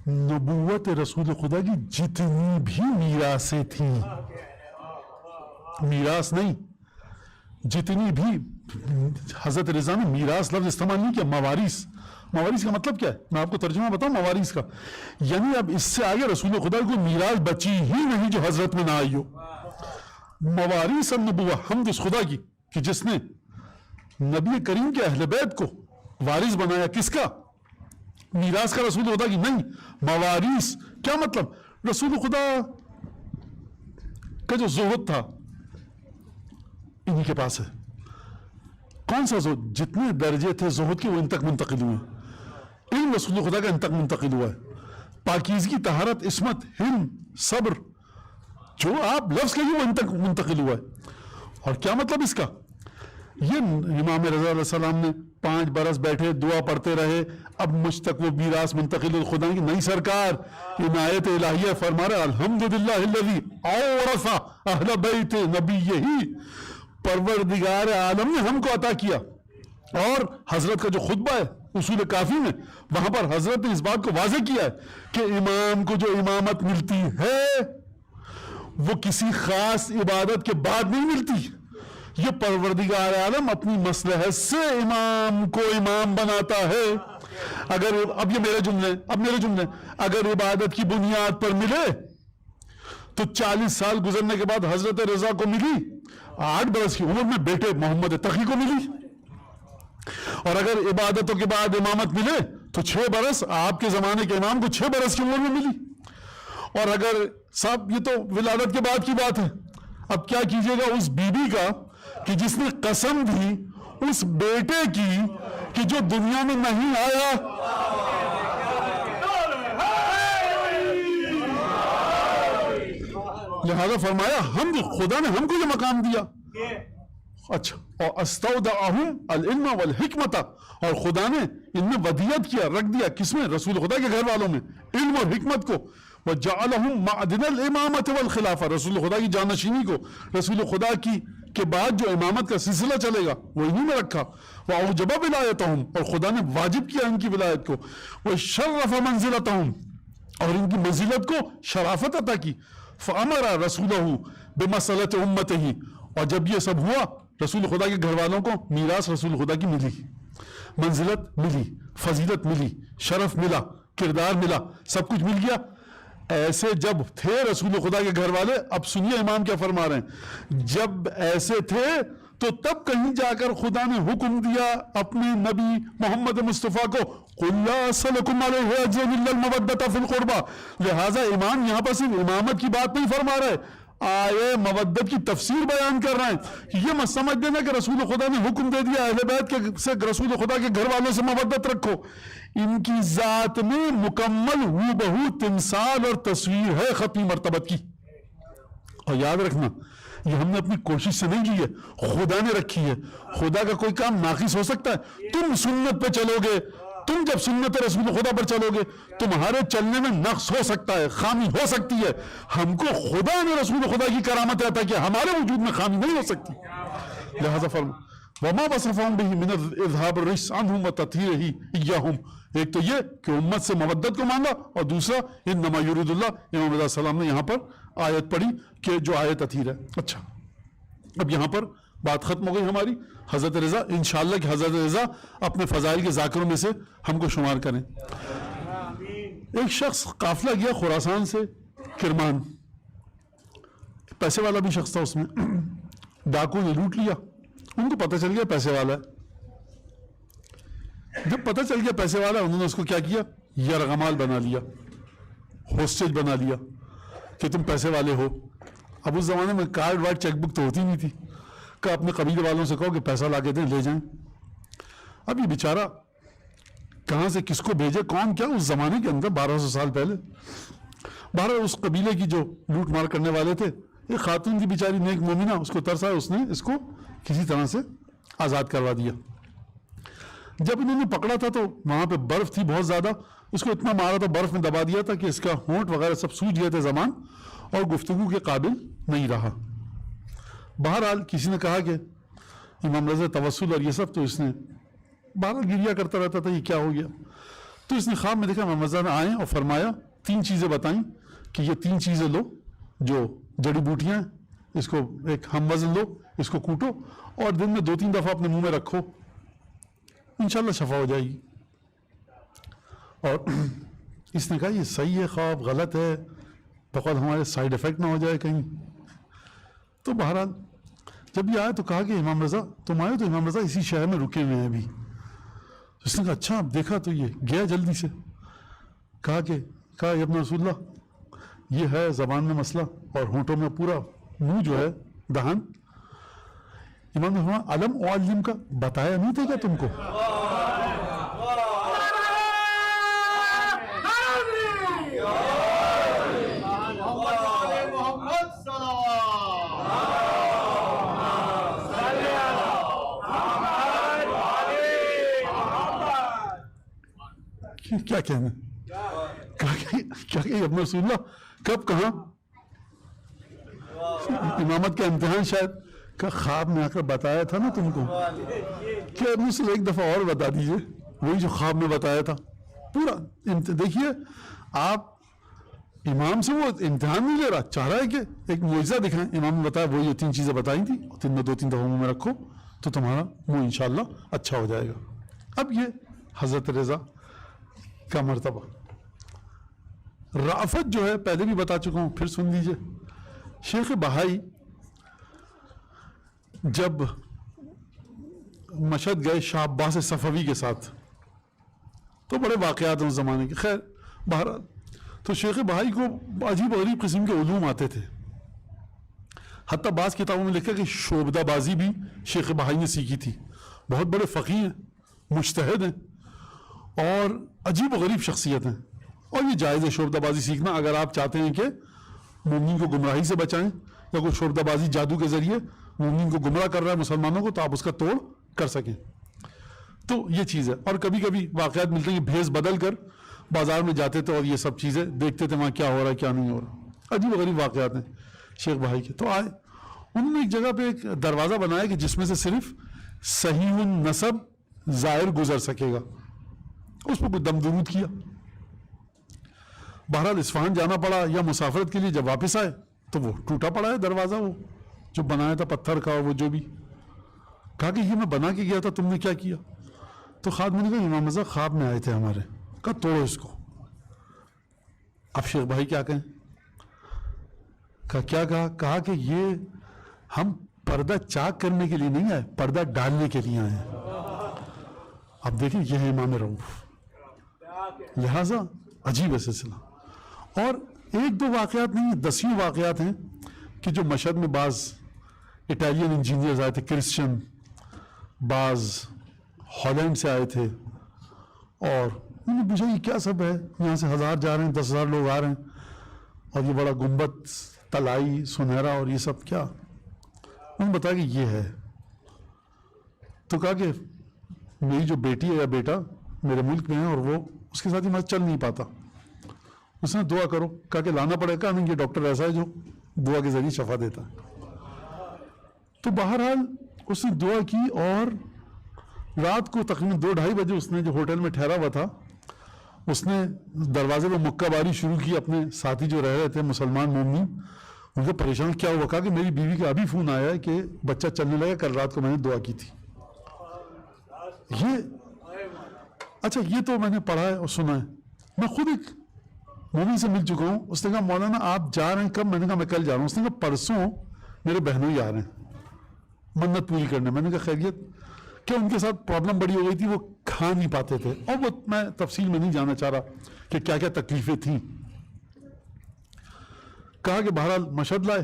نبوت رسول خدا کی جتنی بھی میراثیں تھیں، میراث نہیں، جتنی بھی، حضرت رضا نے میراث لفظ استعمال نہیں کیا، مواریث۔ مواریث کا مطلب کیا ہے؟ میں آپ کو ترجمہ بتاؤں مواریث کا، یعنی اب اس سے آگے رسول خدا کو میراث بچی ہی نہیں جو حضرت میں نہ آئی ہو۔ مواریث النبوہ، حمد اس خدا کی کہ جس نے نبی کریم کے اہل بیت کو وارث بنایا، کس کا؟ میراث کا، رسول خدا کی نہیں، مواریث۔ کیا مطلب؟ رسول خدا کا جو زہد تھا انہی کے پاس ہے۔ کون سا زہد؟ جتنے درجے تھے زہد کے وہ ان تک منتقل ہوئے۔ علم رسول خدا کا ان تک منتقل ہوا ہے۔ پاکیزگی، طہارت، عصمت، حلم، صبر، جو آپ لفظ کہیے وہ ان تک منتقل ہوا ہے۔ اور کیا مطلب اس کا؟ یہ امام رضا علیہ السلام نے 5 برس بیٹھے دعا پڑھتے رہے، اب مجھ تک وہ میراث منتقل ہو، خدا کی نہیں سرکار عنایت الہیہ فرما رہا الحمدللہ الذی اورث اہل بیت نبیہ، پروردگار عالم نے ہم کو عطا کیا۔ اور حضرت کا جو خطبہ ہے اصول کافی میں، وہاں پر حضرت نے اس بات کو واضح کیا ہے کہ امام کو جو امامت ملتی ہے وہ کسی خاص عبادت کے بعد نہیں ملتی، یہ پروردگار عالم اپنی مصلحت سے امام کو امام بناتا ہے۔ اگر اب یہ میرے جملے اگر عبادت کی بنیاد پر ملے تو 40 سال گزرنے کے بعد حضرت رضا کو ملی، 8 برس کی عمر میں بیٹے محمد تقی کو ملی، اور اگر عبادتوں کے بعد امامت ملے تو 6 برس آپ کے زمانے کے امام کو 6 برس کی عمر میں ملی۔ اور اگر صاحب یہ تو ولادت کے بعد کی بات ہے، اب کیا کیجئے گا اس بی بی کا کہ جس نے قسم دی اس بیٹے کی کہ جو دنیا میں نہیں آیا۔ لہذا فرمایا ہم خدا نے ہم کو یہ مقام دیا۔ اچھا، اور استودعہم العلم والحکمت، اور خدا نے ان میں ودیعت کیا، رکھ دیا کس میں؟ رسول خدا کے گھر والوں میں، علم اور حکمت کو۔ وجعلہم معدن الامامت والخلافہ، رسول خدا کی جانشینی کو، رسول خدا کی کے بعد جو امامت کا سلسلہ چلے گا وہ انہی میں رکھا۔ وأوجب ولایتہم، اور خدا نے واجب کیا ان کی ولایت کو۔ وشرف منزلتہم، اور ان کی منزلت کو شرافت عطا کی۔ فامر رسولہ بمسألۃ امتہ، اور جب یہ سب ہوا رسول خدا کے گھر والوں کو میراث رسول خدا کی ملی، منزلت ملی، فضیلت ملی، شرف ملا، کردار ملا، سب کچھ مل گیا۔ ایسے جب تھے رسول خدا کے گھر والے، اب سنیے امام کیا فرما رہے ہیں، جب ایسے تھے تو تب کہیں جا کر خدا نے حکم دیا اپنے نبی محمد مصطفیٰ کو قُلْ لَا أَسْأَلُكُمْ عَلَيْهِ أَجْرًا إِلَّا الْمَوَدَّةَ فِي الْقُرْبَى۔ لہٰذا امام یہاں پر صرف امامت کی بات نہیں فرما رہے، آئے مودت کی تفسیر بیان کر رہے ہیں۔ یہ مت سمجھ دینا کہ رسول خدا نے حکم دے دیا اہل بیت کے سے رسول خدا کے گھر والوں سے مودت رکھو، ان کی ذات میں مکمل ہو بہو تمثال اور تصویر ہے ختمی مرتبت کی۔ اور یاد رکھنا یہ ہم نے اپنی کوشش سے نہیں کی ہے، خدا نے رکھی ہے۔ خدا کا کوئی کام ناقص ہو سکتا ہے؟ تم سنت پہ چلو گے، تم جب سنت رسول خدا پر چلو گے تمہارے چلنے میں نقص ہو سکتا ہے، خامی ہو سکتی ہے۔ ہم کو خدا نے رسول خدا کی کرامت عطا کیا، ہمارے وجود میں خامی نہیں ہو سکتی۔ لہذا فرمایا وما وصفهم به من اذهاب الرجس عنهم وتطهيره اياهم، ایک تو یہ کہ امت سے مودت کو مانگا، اور دوسرا انما یرید اللہ، امام رضا السلام نے یہاں پر آیت پڑھی کہ جو آیت اطہیر ہے۔ اچھا، اب یہاں پر بات ختم ہو گئی ہماری۔ حضرت رضا، انشاءاللہ کہ حضرت رضا اپنے فضائل کے ذاکروں میں سے ہم کو شمار کریں۔ ایک شخص قافلہ گیا خراسان سے کرمان، پیسے والا بھی شخص تھا، اس میں ڈاکو نے لوٹ لیا، ان کو پتہ چل گیا پیسے والا ہے۔ جب پتہ چل گیا پیسے والا، انہوں نے اس کو کیا کیا، یرغمال بنا لیا، ہوسٹیج بنا لیا کہ تم پیسے والے ہو۔ اب اس زمانے میں کارڈ وارڈ چیک بک تو ہوتی نہیں تھی، کہ اپنے قبیلے والوں سے کہو کہ پیسہ لا کے دیں، لے جائیں۔ اب یہ بیچارہ کہاں سے کس کو بھیجے، کون کیا، اس زمانے کے اندر 1200 سال پہلے بہرحال اس قبیلے کی جو لوٹ مار کرنے والے تھے، ایک خاتون تھی بیچاری نیک مومنہ، اس کو ترس آیا، اس نے اس کو کسی طرح سے آزاد کروا دیا۔ جب انہوں نے پکڑا تھا تو وہاں پہ برف تھی بہت زیادہ, اس کو اتنا مارا تھا, برف میں دبا دیا تھا کہ اس کا ہونٹ وغیرہ سب سوج گئے تھے زبان, اور گفتگو کے قابل نہیں رہا. بہرحال کسی نے کہا کہ امام رضا توسل اور یہ سب, تو اس نے بہرحال گریا کرتا رہتا تھا یہ کیا ہو گیا. تو اس نے خواب میں دیکھا امام رضا نے آئے اور فرمایا 3 چیزیں بتائیں کہ یہ 3 چیزیں لو جو جڑی بوٹیاں ہیں, اس کو ایک ہم وزن لو, اس کو کوٹو اور دن میں 2-3 دفعہ اپنے منہ میں رکھو, انشاءاللہ شفا ہو جائے گی. اور اس نے کہا یہ صحیح ہے خواب غلط ہے, بقول ہمارے سائیڈ افیکٹ نہ ہو جائے کہیں. تو بہرحال جب یہ آیا تو کہا کہ امام رضا تم آئے, تو امام رضا اسی شہر میں رکے ہوئے ہیں ابھی. اس نے کہا اچھا, اب دیکھا تو یہ گیا جلدی سے. کہا یا ابن رسول اللہ یہ ہے زبان میں مسئلہ اور ہونٹوں میں پورا منہ جو ہے دہن. امام نے فرمایا علم اعلم کا بتایا نہیں تھا کیا تم کو؟ کیا کہنا کیا کہ ابن رسول اللہ کب کہاں امامت کا امتحان شاید کا خواب میں آ کر بتایا تھا نا تم کو, کہ مجھ سے ایک دفعہ اور بتا دیجئے وہی جو خواب میں بتایا تھا پورا. دیکھیے آپ امام سے وہ امتحان نہیں لے رہا, چاہ رہا ہے کہ ایک معجزہ دکھائیں. امام نے بتایا وہ یہ 3 چیزیں بتائی تھی, 2-3 دفعہ منہ میں رکھو تو تمہارا منہ انشاءاللہ اچھا ہو جائے گا. اب یہ حضرت رضا کا مرتبہ. رافت جو ہے پہلے بھی بتا چکا ہوں, پھر سن لیجئے. شیخ بہائی جب مشہد گئے شاہ عباس صفوی کے ساتھ, تو بڑے واقعات ہیں اس زمانے کے. خیر بہرحال تو شیخ بہائی کو عجیب و غریب قسم کے علوم آتے تھے. حتیٰ بعض کتابوں میں لکھا کہ شعبدہ بازی بھی شیخ بہائی نے سیکھی تھی. بہت بڑے فقیہ ہیں, مجتہد ہیں اور عجیب و غریب شخصیت ہیں. اور یہ جائز ہے شعبدہ بازی سیکھنا اگر آپ چاہتے ہیں کہ مومنین کو گمراہی سے بچائیں, یا کوئی شعبدہ بازی جادو کے ذریعے مومنین کو گمراہ کر رہا ہے مسلمانوں کو, تو آپ اس کا توڑ کر سکیں. تو یہ چیز ہے. اور کبھی کبھی واقعات ملتے ہیں کہ بھیس بدل کر بازار میں جاتے تھے اور یہ سب چیزیں دیکھتے تھے وہاں کیا ہو رہا ہے کیا نہیں ہو رہا. عجیب و غریب واقعات ہیں شیخ بھائی کے. تو آئے انہوں نے ایک جگہ پہ ایک دروازہ بنایا کہ جس میں سے صرف صحیح النسب زائر گزر سکے گا. اس پہ کوئی دم درود کیا. بہرحال اصفہان جانا پڑا یا مسافرت کے لیے. جب واپس آئے تو وہ ٹوٹا پڑا ہے دروازہ, وہ جو بنایا تھا پتھر کا, وہ جو بھی. کہا کہ یہ میں بنا کے گیا تھا, تم نے کیا کیا؟ تو خادم نے کہا امام رضا خواب میں آئے تھے ہمارے. کہا توڑو اس کو. اب شیخ بھائی کیا کہیں؟ کیا کہا؟ کہا کہ یہ ہم پردہ چاک کرنے کے لیے نہیں آئے, پردہ ڈالنے کے لیے آئے. اب دیکھیں یہ ہے امام رؤوف. لہذا عجیب ہے سلسلہ. اور 1-2 واقعات نہیں, 10 واقعات ہیں کہ جو مشہد میں بعض اٹالین انجینئرز آئے تھے کرسچن, بعض ہالینڈ سے آئے تھے, اور انہوں نے پوچھا یہ کیا سب ہے, یہاں سے 1000 جا رہے ہیں, 10,000 لوگ آ رہے ہیں, اور یہ بڑا گنبد طلائی سنہرا اور یہ سب کیا؟ انہوں نے بتایا کہ یہ ہے. تو کہا کہ میری جو بیٹی ہے یا بیٹا میرے ملک میں ہے اور وہ اس کے ساتھ ہی میں چل نہیں پاتا, اس نے دعا کرو. کہا کہ لانا پڑے گا. نہیں, یہ ڈاکٹر ایسا ہے جو دعا کے ذریعے شفا دیتا ہے. تو بہرحال اس نے دعا کی, اور رات کو تقریباً 2-2:30 بجے اس نے جو ہوٹل میں ٹھہرا ہوا تھا, اس نے دروازے پہ مکہ باری شروع کی. اپنے ساتھی جو رہ رہے تھے مسلمان مومنین, ان کو پریشان کیا ہوا. کہا کہ میری بیوی کا ابھی فون آیا ہے کہ بچہ چلنے لگا, کل رات کو میں نے دعا کی تھی. یہ اچھا, یہ تو میں نے پڑھا ہے اور سنا ہے. میں خود ایک مومن سے مل چکا ہوں. اس نے کہا مولانا آپ جا رہے ہیں کب؟ میں نے کہا میں کل جا رہا ہوں. اس نے کہا پرسوں میرے بہنوں ہی آ رہے ہیں منت پوری کرنے. میں نے کہا خیریت؟ کہ ان کے ساتھ پرابلم بڑی ہو گئی تھی, وہ کھا نہیں پاتے تھے, اور وہ میں تفصیل میں نہیں جانا چاہ رہا کہ کیا کیا تکلیفیں تھیں. کہا کہ بہرحال مشہد لائے.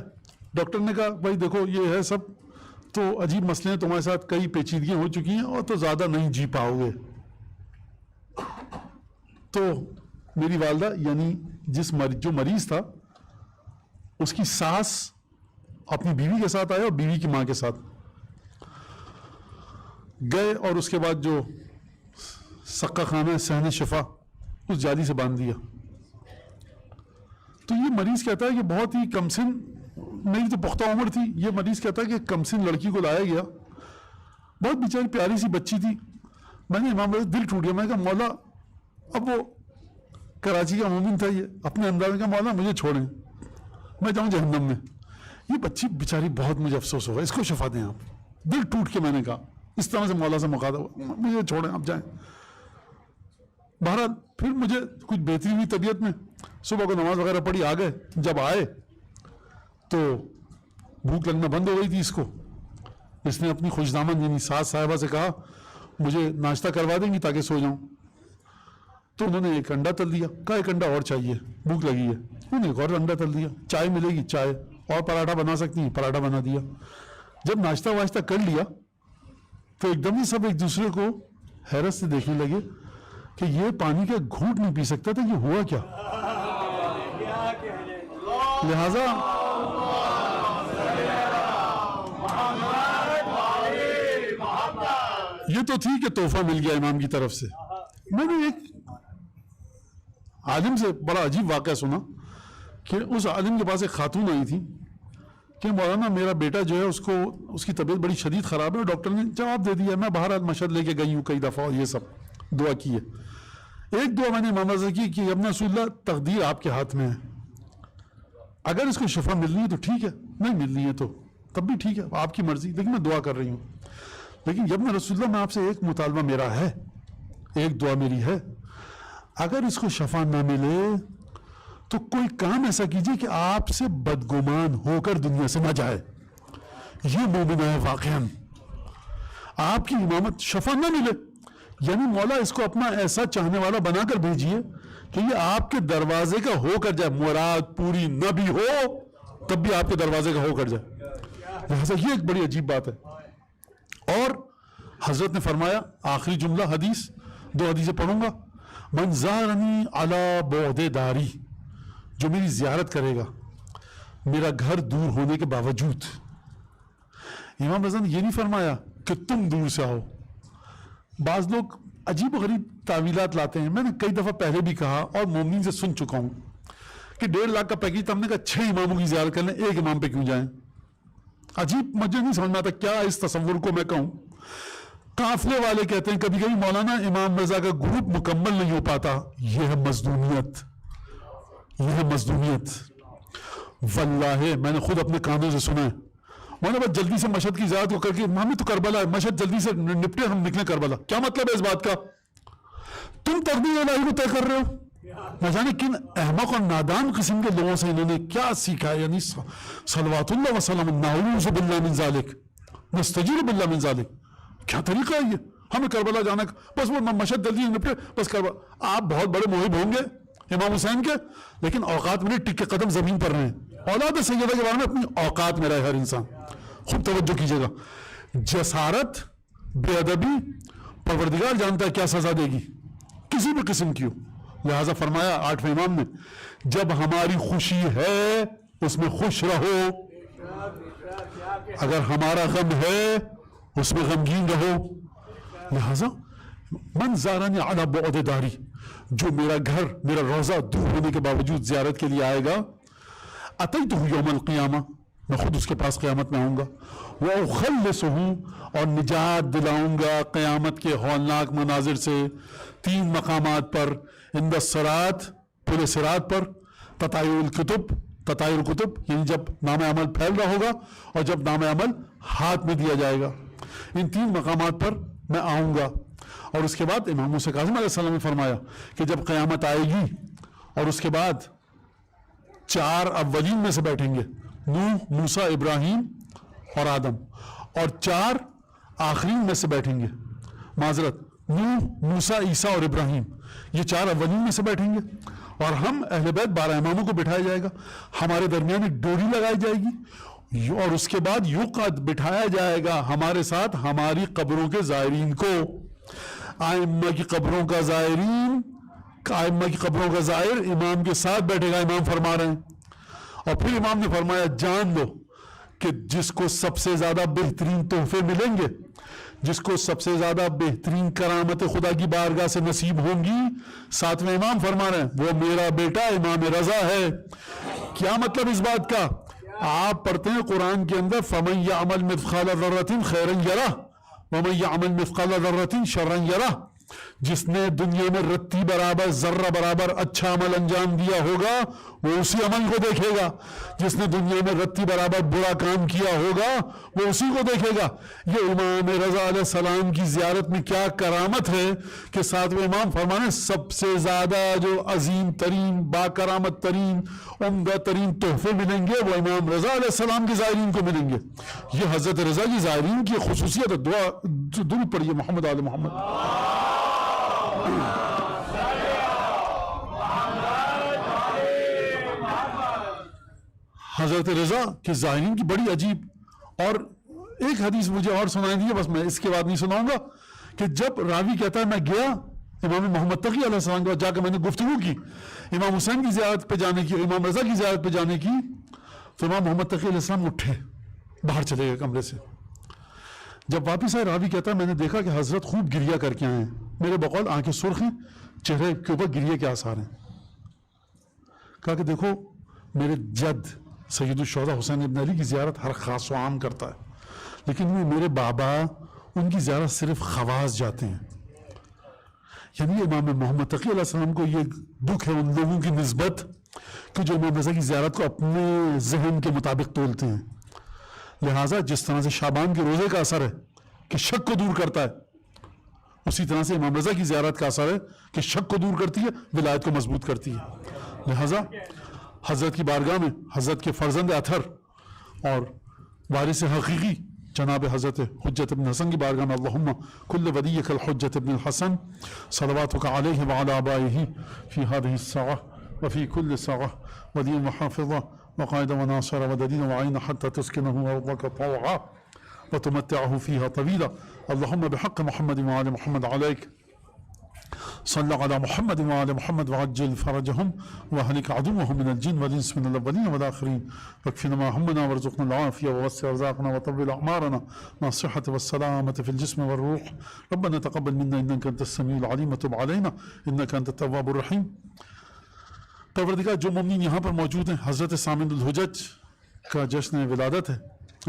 ڈاکٹر نے کہا بھائی دیکھو یہ ہے سب تو عجیب مسئلے ہیں, تمہارے ساتھ کئی پیچیدگیاں ہو چکی ہیں اور تو زیادہ نہیں جی پاؤ گے. تو میری والدہ یعنی جو مریض تھا اس کی ساس اپنی بیوی کے ساتھ آیا اور بیوی کی ماں کے ساتھ گئے, اور اس کے بعد جو سقہ خانہ صحن شفا اس جالی سے باندھ دیا. تو یہ مریض کہتا ہے کہ بہت ہی کم سن، میری تو پختہ عمر تھی، یہ مریض کہتا ہے کہ کم سن لڑکی کو لایا گیا، بہت بیچاری پیاری سی بچی تھی. میں نے امام دل ٹوٹ گیا. میں کہا مولا، اب وہ کراچی کا مومن تھا، یہ اپنے انداز میں کہا مولا مجھے چھوڑیں، میں جاؤں جہنم میں. یہ بچی بیچاری بہت مجھے افسوس ہوگا، اس کو شفا دیں آپ. دل ٹوٹ کے میں نے کہا اس طرح سے مولا سے مخاطب، مجھے چھوڑیں آپ جائیں. بہرحال پھر مجھے کچھ بہتری ہوئی طبیعت میں، صبح کو نماز وغیرہ پڑھی، آ گئے. جب آئے تو بھوک لگنا بند ہو گئی تھی اس کو. اس نے اپنی خوش دامن یعنی ساس صاحبہ سے کہا مجھے ناشتہ کروا دیں گی تاکہ سو جاؤں. تو انہوں نے ایک انڈا تل دیا، کہا ایک انڈا اور چاہیے، بھوک لگی ہے. انہوں نے ایک اور انڈا تل دیا. چائے ملے گی چائے، اور پراٹھا بنا سکتی ہیں پراٹھا بنا دیا. جب ناشتہ واشتہ کر لیا تو ایک دم ہی سب ایک دوسرے کو حیرت سے دیکھنے لگے کہ یہ پانی کا گھونٹ نہیں پی سکتا تھا، یہ ہوا کیا. لہذا یہ تو تھی کہ تحفہ مل گیا امام کی طرف سے. میں نے ایک عالم سے بڑا عجیب واقعہ سنا کہ اس عالم کے پاس ایک خاتون آئی تھی کہ مولانا میرا بیٹا جو ہے اس کی طبیعت بڑی شدید خراب ہے، اور ڈاکٹر نے جواب دے دیا. میں باہر مشہد لے کے گئی ہوں کئی دفعہ، اور یہ سب دعا کی ہے. ایک دعا میں نے امام سے کی کہ ابن رسول اللہ تقدیر آپ کے ہاتھ میں ہے، اگر اس کو شفا ملنی ہے تو ٹھیک ہے، نہیں ملنی ہے تو تب بھی ٹھیک ہے، آپ کی مرضی، لیکن میں دعا کر رہی ہوں. لیکن ابن رسول اللہ میں آپ سے ایک مطالبہ میرا ہے، ایک دعا میری ہے، اگر اس کو شفا نہ ملے تو کوئی کام ایسا کیجئے کہ آپ سے بدگمان ہو کر دنیا سے نہ جائے. یہ مومن ہے واقعاً. آپ کی امامت شفا نہ ملے یعنی مولا اس کو اپنا ایسا چاہنے والا بنا کر بھیجیے کہ یہ آپ کے دروازے کا ہو کر جائے، مراد پوری نہ بھی ہو تب بھی آپ کے دروازے کا ہو کر جائے. لہذا یہ ایک بڑی عجیب بات ہے. اور حضرت نے فرمایا آخری جملہ حدیث، 2 حدیثیں پڑھوں گا، من زارنی علی بعد داری، جو میری زیارت کرے گا میرا گھر دور ہونے کے باوجود. امام رضا نے یہ نہیں فرمایا کہ تم دور سے آؤ. بعض لوگ عجیب و غریب تعویلات لاتے ہیں. میں نے کئی دفعہ پہلے بھی کہا اور مومنین سے سن چکا ہوں کہ 1.5 لاکھ کا پیکیج تھا، ہم نے کہا 6 اماموں کی زیارت کر لیں، ایک امام پہ کیوں جائیں. عجیب، مجھے نہیں سمجھ میں آتا کیا اس تصور کو میں کہوں. قافلے والے کہتے ہیں کبھی کبھی مولانا امام رضا کا گروپ مکمل نہیں ہو پاتا. یہ ہے مظلومیت، یہ ہے مظلومیت. واللہ میں نے خود اپنے کانوں سے سنا ہے. مولانا بس جلدی سے مشہد کی زیارت کو کر کے، ہمیں تو کربلا ہے، مشہد جلدی سے نپٹے، ہم نکلیں کربلا. کیا مطلب ہے اس بات کا؟ تم تقدیر الہی کو طے کر رہے ہو. نہ جانے کن احمق اور نادان قسم کے لوگوں سے انہوں نے کیا سیکھا ہے. یعنی صلوات اللہ وسلم نعوذ باللہ من ذالک نستجیر باللہ من ذالک. کیا طریقہ ہے یہ؟ ہمیں کربلا جانا، بس وہ مشہد جلدی نپٹے بس کربلا. آپ بہت بڑے محب ہوں گے امام حسین کے، لیکن اوقات میں ٹک کے قدم زمین پر رہے. اولاد سیدہ کے بارے میں اپنی اوقات میں رہے ہر انسان. خوب توجہ کیجیے گا. جسارت، بے ادبی، پروردگار جانتا ہے کیا سزا دے گی کسی بھی قسم کی ہو. لہذا فرمایا 8ویں امام نے، جب ہماری خوشی ہے اس میں خوش رہو، اگر ہمارا غم ہے اس میں غمگین رہو. لہذا من زارنی علی بعد داری، جو میرا گھر، میرا روزہ دور ہونے کے باوجود زیارت کے لیے آئے گا، اتیتہ یوم القیامہ، میں خود اس کے پاس قیامت میں آؤں گا. وَأُخَلِّصُهُ، اور نجات دلاؤں گا قیامت کے ہولناک مناظر سے 3 مقامات پر. عند الصراط، پل صراط پر، تطایر الکتب یعنی جب نام عمل پھیل رہا ہوگا، اور جب نام عمل ہاتھ میں دیا جائے گا. ان 3 مقامات پر میں آؤں گا. اور اس کے بعد امام موسیٰ کاظم علیہ السلام نے فرمایا کہ جب قیامت آئے گی اور اس کے بعد 4 اولین میں سے بیٹھیں گے، نوح، موسیٰ، ابراہیم اور آدم، اور 4 آخرین میں سے بیٹھیں گے. معذرت، نوح، موسیٰ، عیسیٰ اور ابراہیم، یہ 4 اولین میں سے بیٹھیں گے. اور ہم اہل بیت 12 اماموں کو بٹھایا جائے گا، ہمارے درمیان ایک ڈوری لگائی جائے گی، اور اس کے بعد یقعد بٹھایا جائے گا ہمارے ساتھ ہماری قبروں کے زائرین کو. ائمہ کی قبروں کا زائرین، ائمہ کی قبروں کا زائر امام کے ساتھ بیٹھے گا. امام فرما رہے ہیں. اور پھر امام نے فرمایا جان لو کہ جس کو سب سے زیادہ بہترین تحفے ملیں گے، جس کو سب سے زیادہ بہترین کرامت خدا کی بارگاہ سے نصیب ہوں گی، ساتویں امام فرما رہے ہیں وہ میرا بیٹا امام رضا ہے۔ کیا مطلب اس بات کا؟ آپ پڑھتے ہیں قرآن کے اندر فَمَن يَعْمَلْ مِثْقَالَ ذَرَّةٍ خَيْرًا يَرَهُ وَمَن يَعْمَلْ مِثْقَالَ ذَرَّةٍ شَرًّا يَرَهُ۔ جس نے دنیا میں رتی برابر ذرہ برابر اچھا عمل انجام دیا ہوگا وہ اسی عمل کو دیکھے گا، جس نے دنیا میں رتی برابر برا کام کیا ہوگا وہ اسی کو دیکھے گا۔ یہ امام رضا علیہ السلام کی زیارت میں کیا کرامت ہے کہ ساتویں امام فرمانے سب سے زیادہ جو عظیم ترین با کرامت ترین عمدہ ترین تحفے ملیں گے وہ امام رضا علیہ السلام کے زائرین کو ملیں گے۔ یہ حضرت رضا کی زائرین کی خصوصیت ہے۔ دعا درود پڑھیے محمد آل محمد۔ حضرت رضا کے زائرین کی بڑی عجیب، اور ایک حدیث مجھے اور سنائی دی ہے، بس میں اس کے بعد نہیں سناؤں گا، کہ جب راوی کہتا ہے میں گیا امام محمد تقی علیہ السلام کے بعد جا کے میں نے گفتگو کی امام حسین کی زیارت پہ جانے کی، امام رضا کی زیارت پہ جانے کی، تو امام محمد تقی علیہ السلام اٹھے باہر چلے گئے کمرے سے۔ جب واپس آئے راوی کہتا ہے میں نے دیکھا کہ حضرت خوب گریہ کر کے آئے ہیں، میرے بقول آنکھیں سرخ ہیں، چہرے کے اوپر گریہ کے آثار ہیں۔ کہا کہ دیکھو میرے جد سید الشہداء حسین ابن علی کی زیارت ہر خاص و عام کرتا ہے، لیکن وہ میرے بابا ان کی زیارت صرف خواص جاتے ہیں۔ یعنی امام محمد تقی علیہ السلام کو یہ دکھ ہے ان لوگوں کی نسبت کہ جو امام رضا کی زیارت کو اپنے ذہن کے مطابق تولتے ہیں۔ لہٰذا جس طرح سے شعبان کے روزے کا اثر ہے کہ شک کو دور کرتا ہے، اسی طرح سے امام رضا کی زیارت کا اثر ہے کہ شک کو دور کرتی ہے، ولایت کو مضبوط کرتی ہے۔ لہٰذا حضرت کی بارگاہ میں حضرت کے فرزند اطہر اور وارث حقیقی جناب حضرت حجت ابن حسن کی بارگاہ میں اللہم کل ولیک الحجت ابن الحسن صلواتک علیہ وعلی آبائہ فی هذه الساعة وفی کل ساعة ولی وحافظہ وقائد وناصر ودلیل وعین حتی تسکنہ ارضک طوعا وتمتعه فيها طويلا اللهم بحق محمد وآل محمد عليك صلى على محمد وآل محمد وعجل فرجهم وأهلك عدوهم من الجن والإنس من الأولين والآخرين واكفنا ما همنا وارزقنا العافية ووسع رزاقنا وطول أعمارنا مع الصحة والسلامة في الجسم والروح ربنا تقبل منا إنك أنت السميع العليم وتب علينا إنك أنت التواب الرحيم۔ پروردگار جو مومنین یہاں پر موجود ہیں، حضرت سامد الحجج کا جشن ولادت ہے،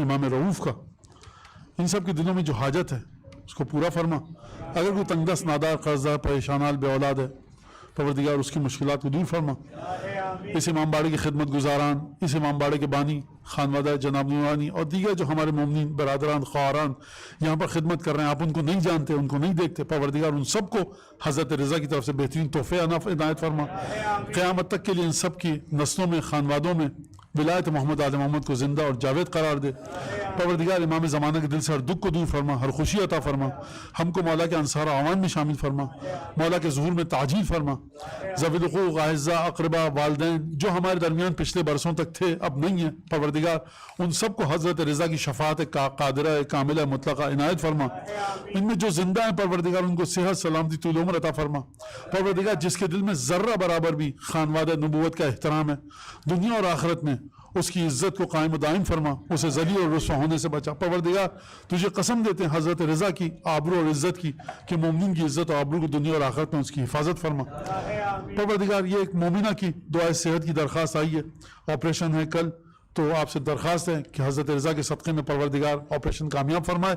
امام رؤوف کا، ان سب کے دلوں میں جو حاجت ہے اس کو پورا فرما۔ اگر کوئی تنگ دست نادار قرضدار پریشانال بے اولاد ہے، پروردگار اس کی مشکلات کو دور فرما۔ اس امام باڑے کی خدمت گزاران، اس امام باڑے کے بانی خانوادہ جناب نورانی اور دیگر جو ہمارے مومنین برادران خواہران یہاں پر خدمت کر رہے ہیں، آپ ان کو نہیں جانتے، ان کو نہیں دیکھتے، پروردگار ان سب کو حضرت رضا کی طرف سے بہترین تحفے عنایت فرما۔ قیامت تک کے لیے ان سب کی نسلوں میں خانوادوں میں ولایت محمد آل محمد کو زندہ اور جاوید قرار دے۔ پروردگار امام زمانہ کے دل سے ہر دکھ کو دور فرما، ہر خوشی عطا فرما، ہم کو مولا کے انصار اعوان میں شامل فرما، مولا کے ظہور میں تعجیل فرما۔ ذوی الحقوق اعزاء اقربا والدین جو ہمارے درمیان پچھلے برسوں تک تھے اب نہیں ہیں، پروردگار ان سب کو حضرت رضا کی شفاعت قادرہ کاملہ مطلقہ عنایت فرما۔ ان میں جو زندہ ہیں پروردگار ان کو صحت سلامتی طول عمر عطا فرما۔ پروردگار جس کے دل میں ذرہ برابر بھی خانوادہ نبوت کا احترام ہے، دنیا اور آخرت میں اس کی عزت کو قائم و دائم فرما، اسے ذلیل اور رسوا ہونے سے بچا۔ پروردگار تجھے قسم دیتے ہیں حضرت رضا کی آبرو اور عزت کی کہ مومنین کی عزت اور آبرو کو دنیا اور آخرت میں اس کی حفاظت فرما۔ پروردگار یہ ایک مومنہ کی دعائے صحت کی درخواست آئی ہے، آپریشن ہے کل، تو آپ سے درخواست ہے کہ حضرت رضا کے صدقے میں پروردگار آپریشن کامیاب فرمائے۔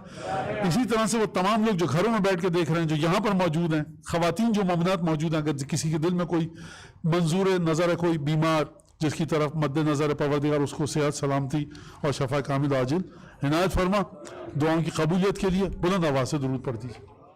اسی طرح سے وہ تمام لوگ جو گھروں میں بیٹھ کے دیکھ رہے ہیں، جو یہاں پر موجود ہیں، خواتین جو مومنات موجود ہیں، اگر کسی کے دل میں کوئی منظور نظر ہے، کوئی بیمار جس کی طرف مد نظر ہے، پروردگار اس کو صحت سلامتی اور شفا کامل عاجل عنایت فرما۔ دعاؤں کی قبولیت کے لیے بلند آواز سے درود پڑھ دیجیے۔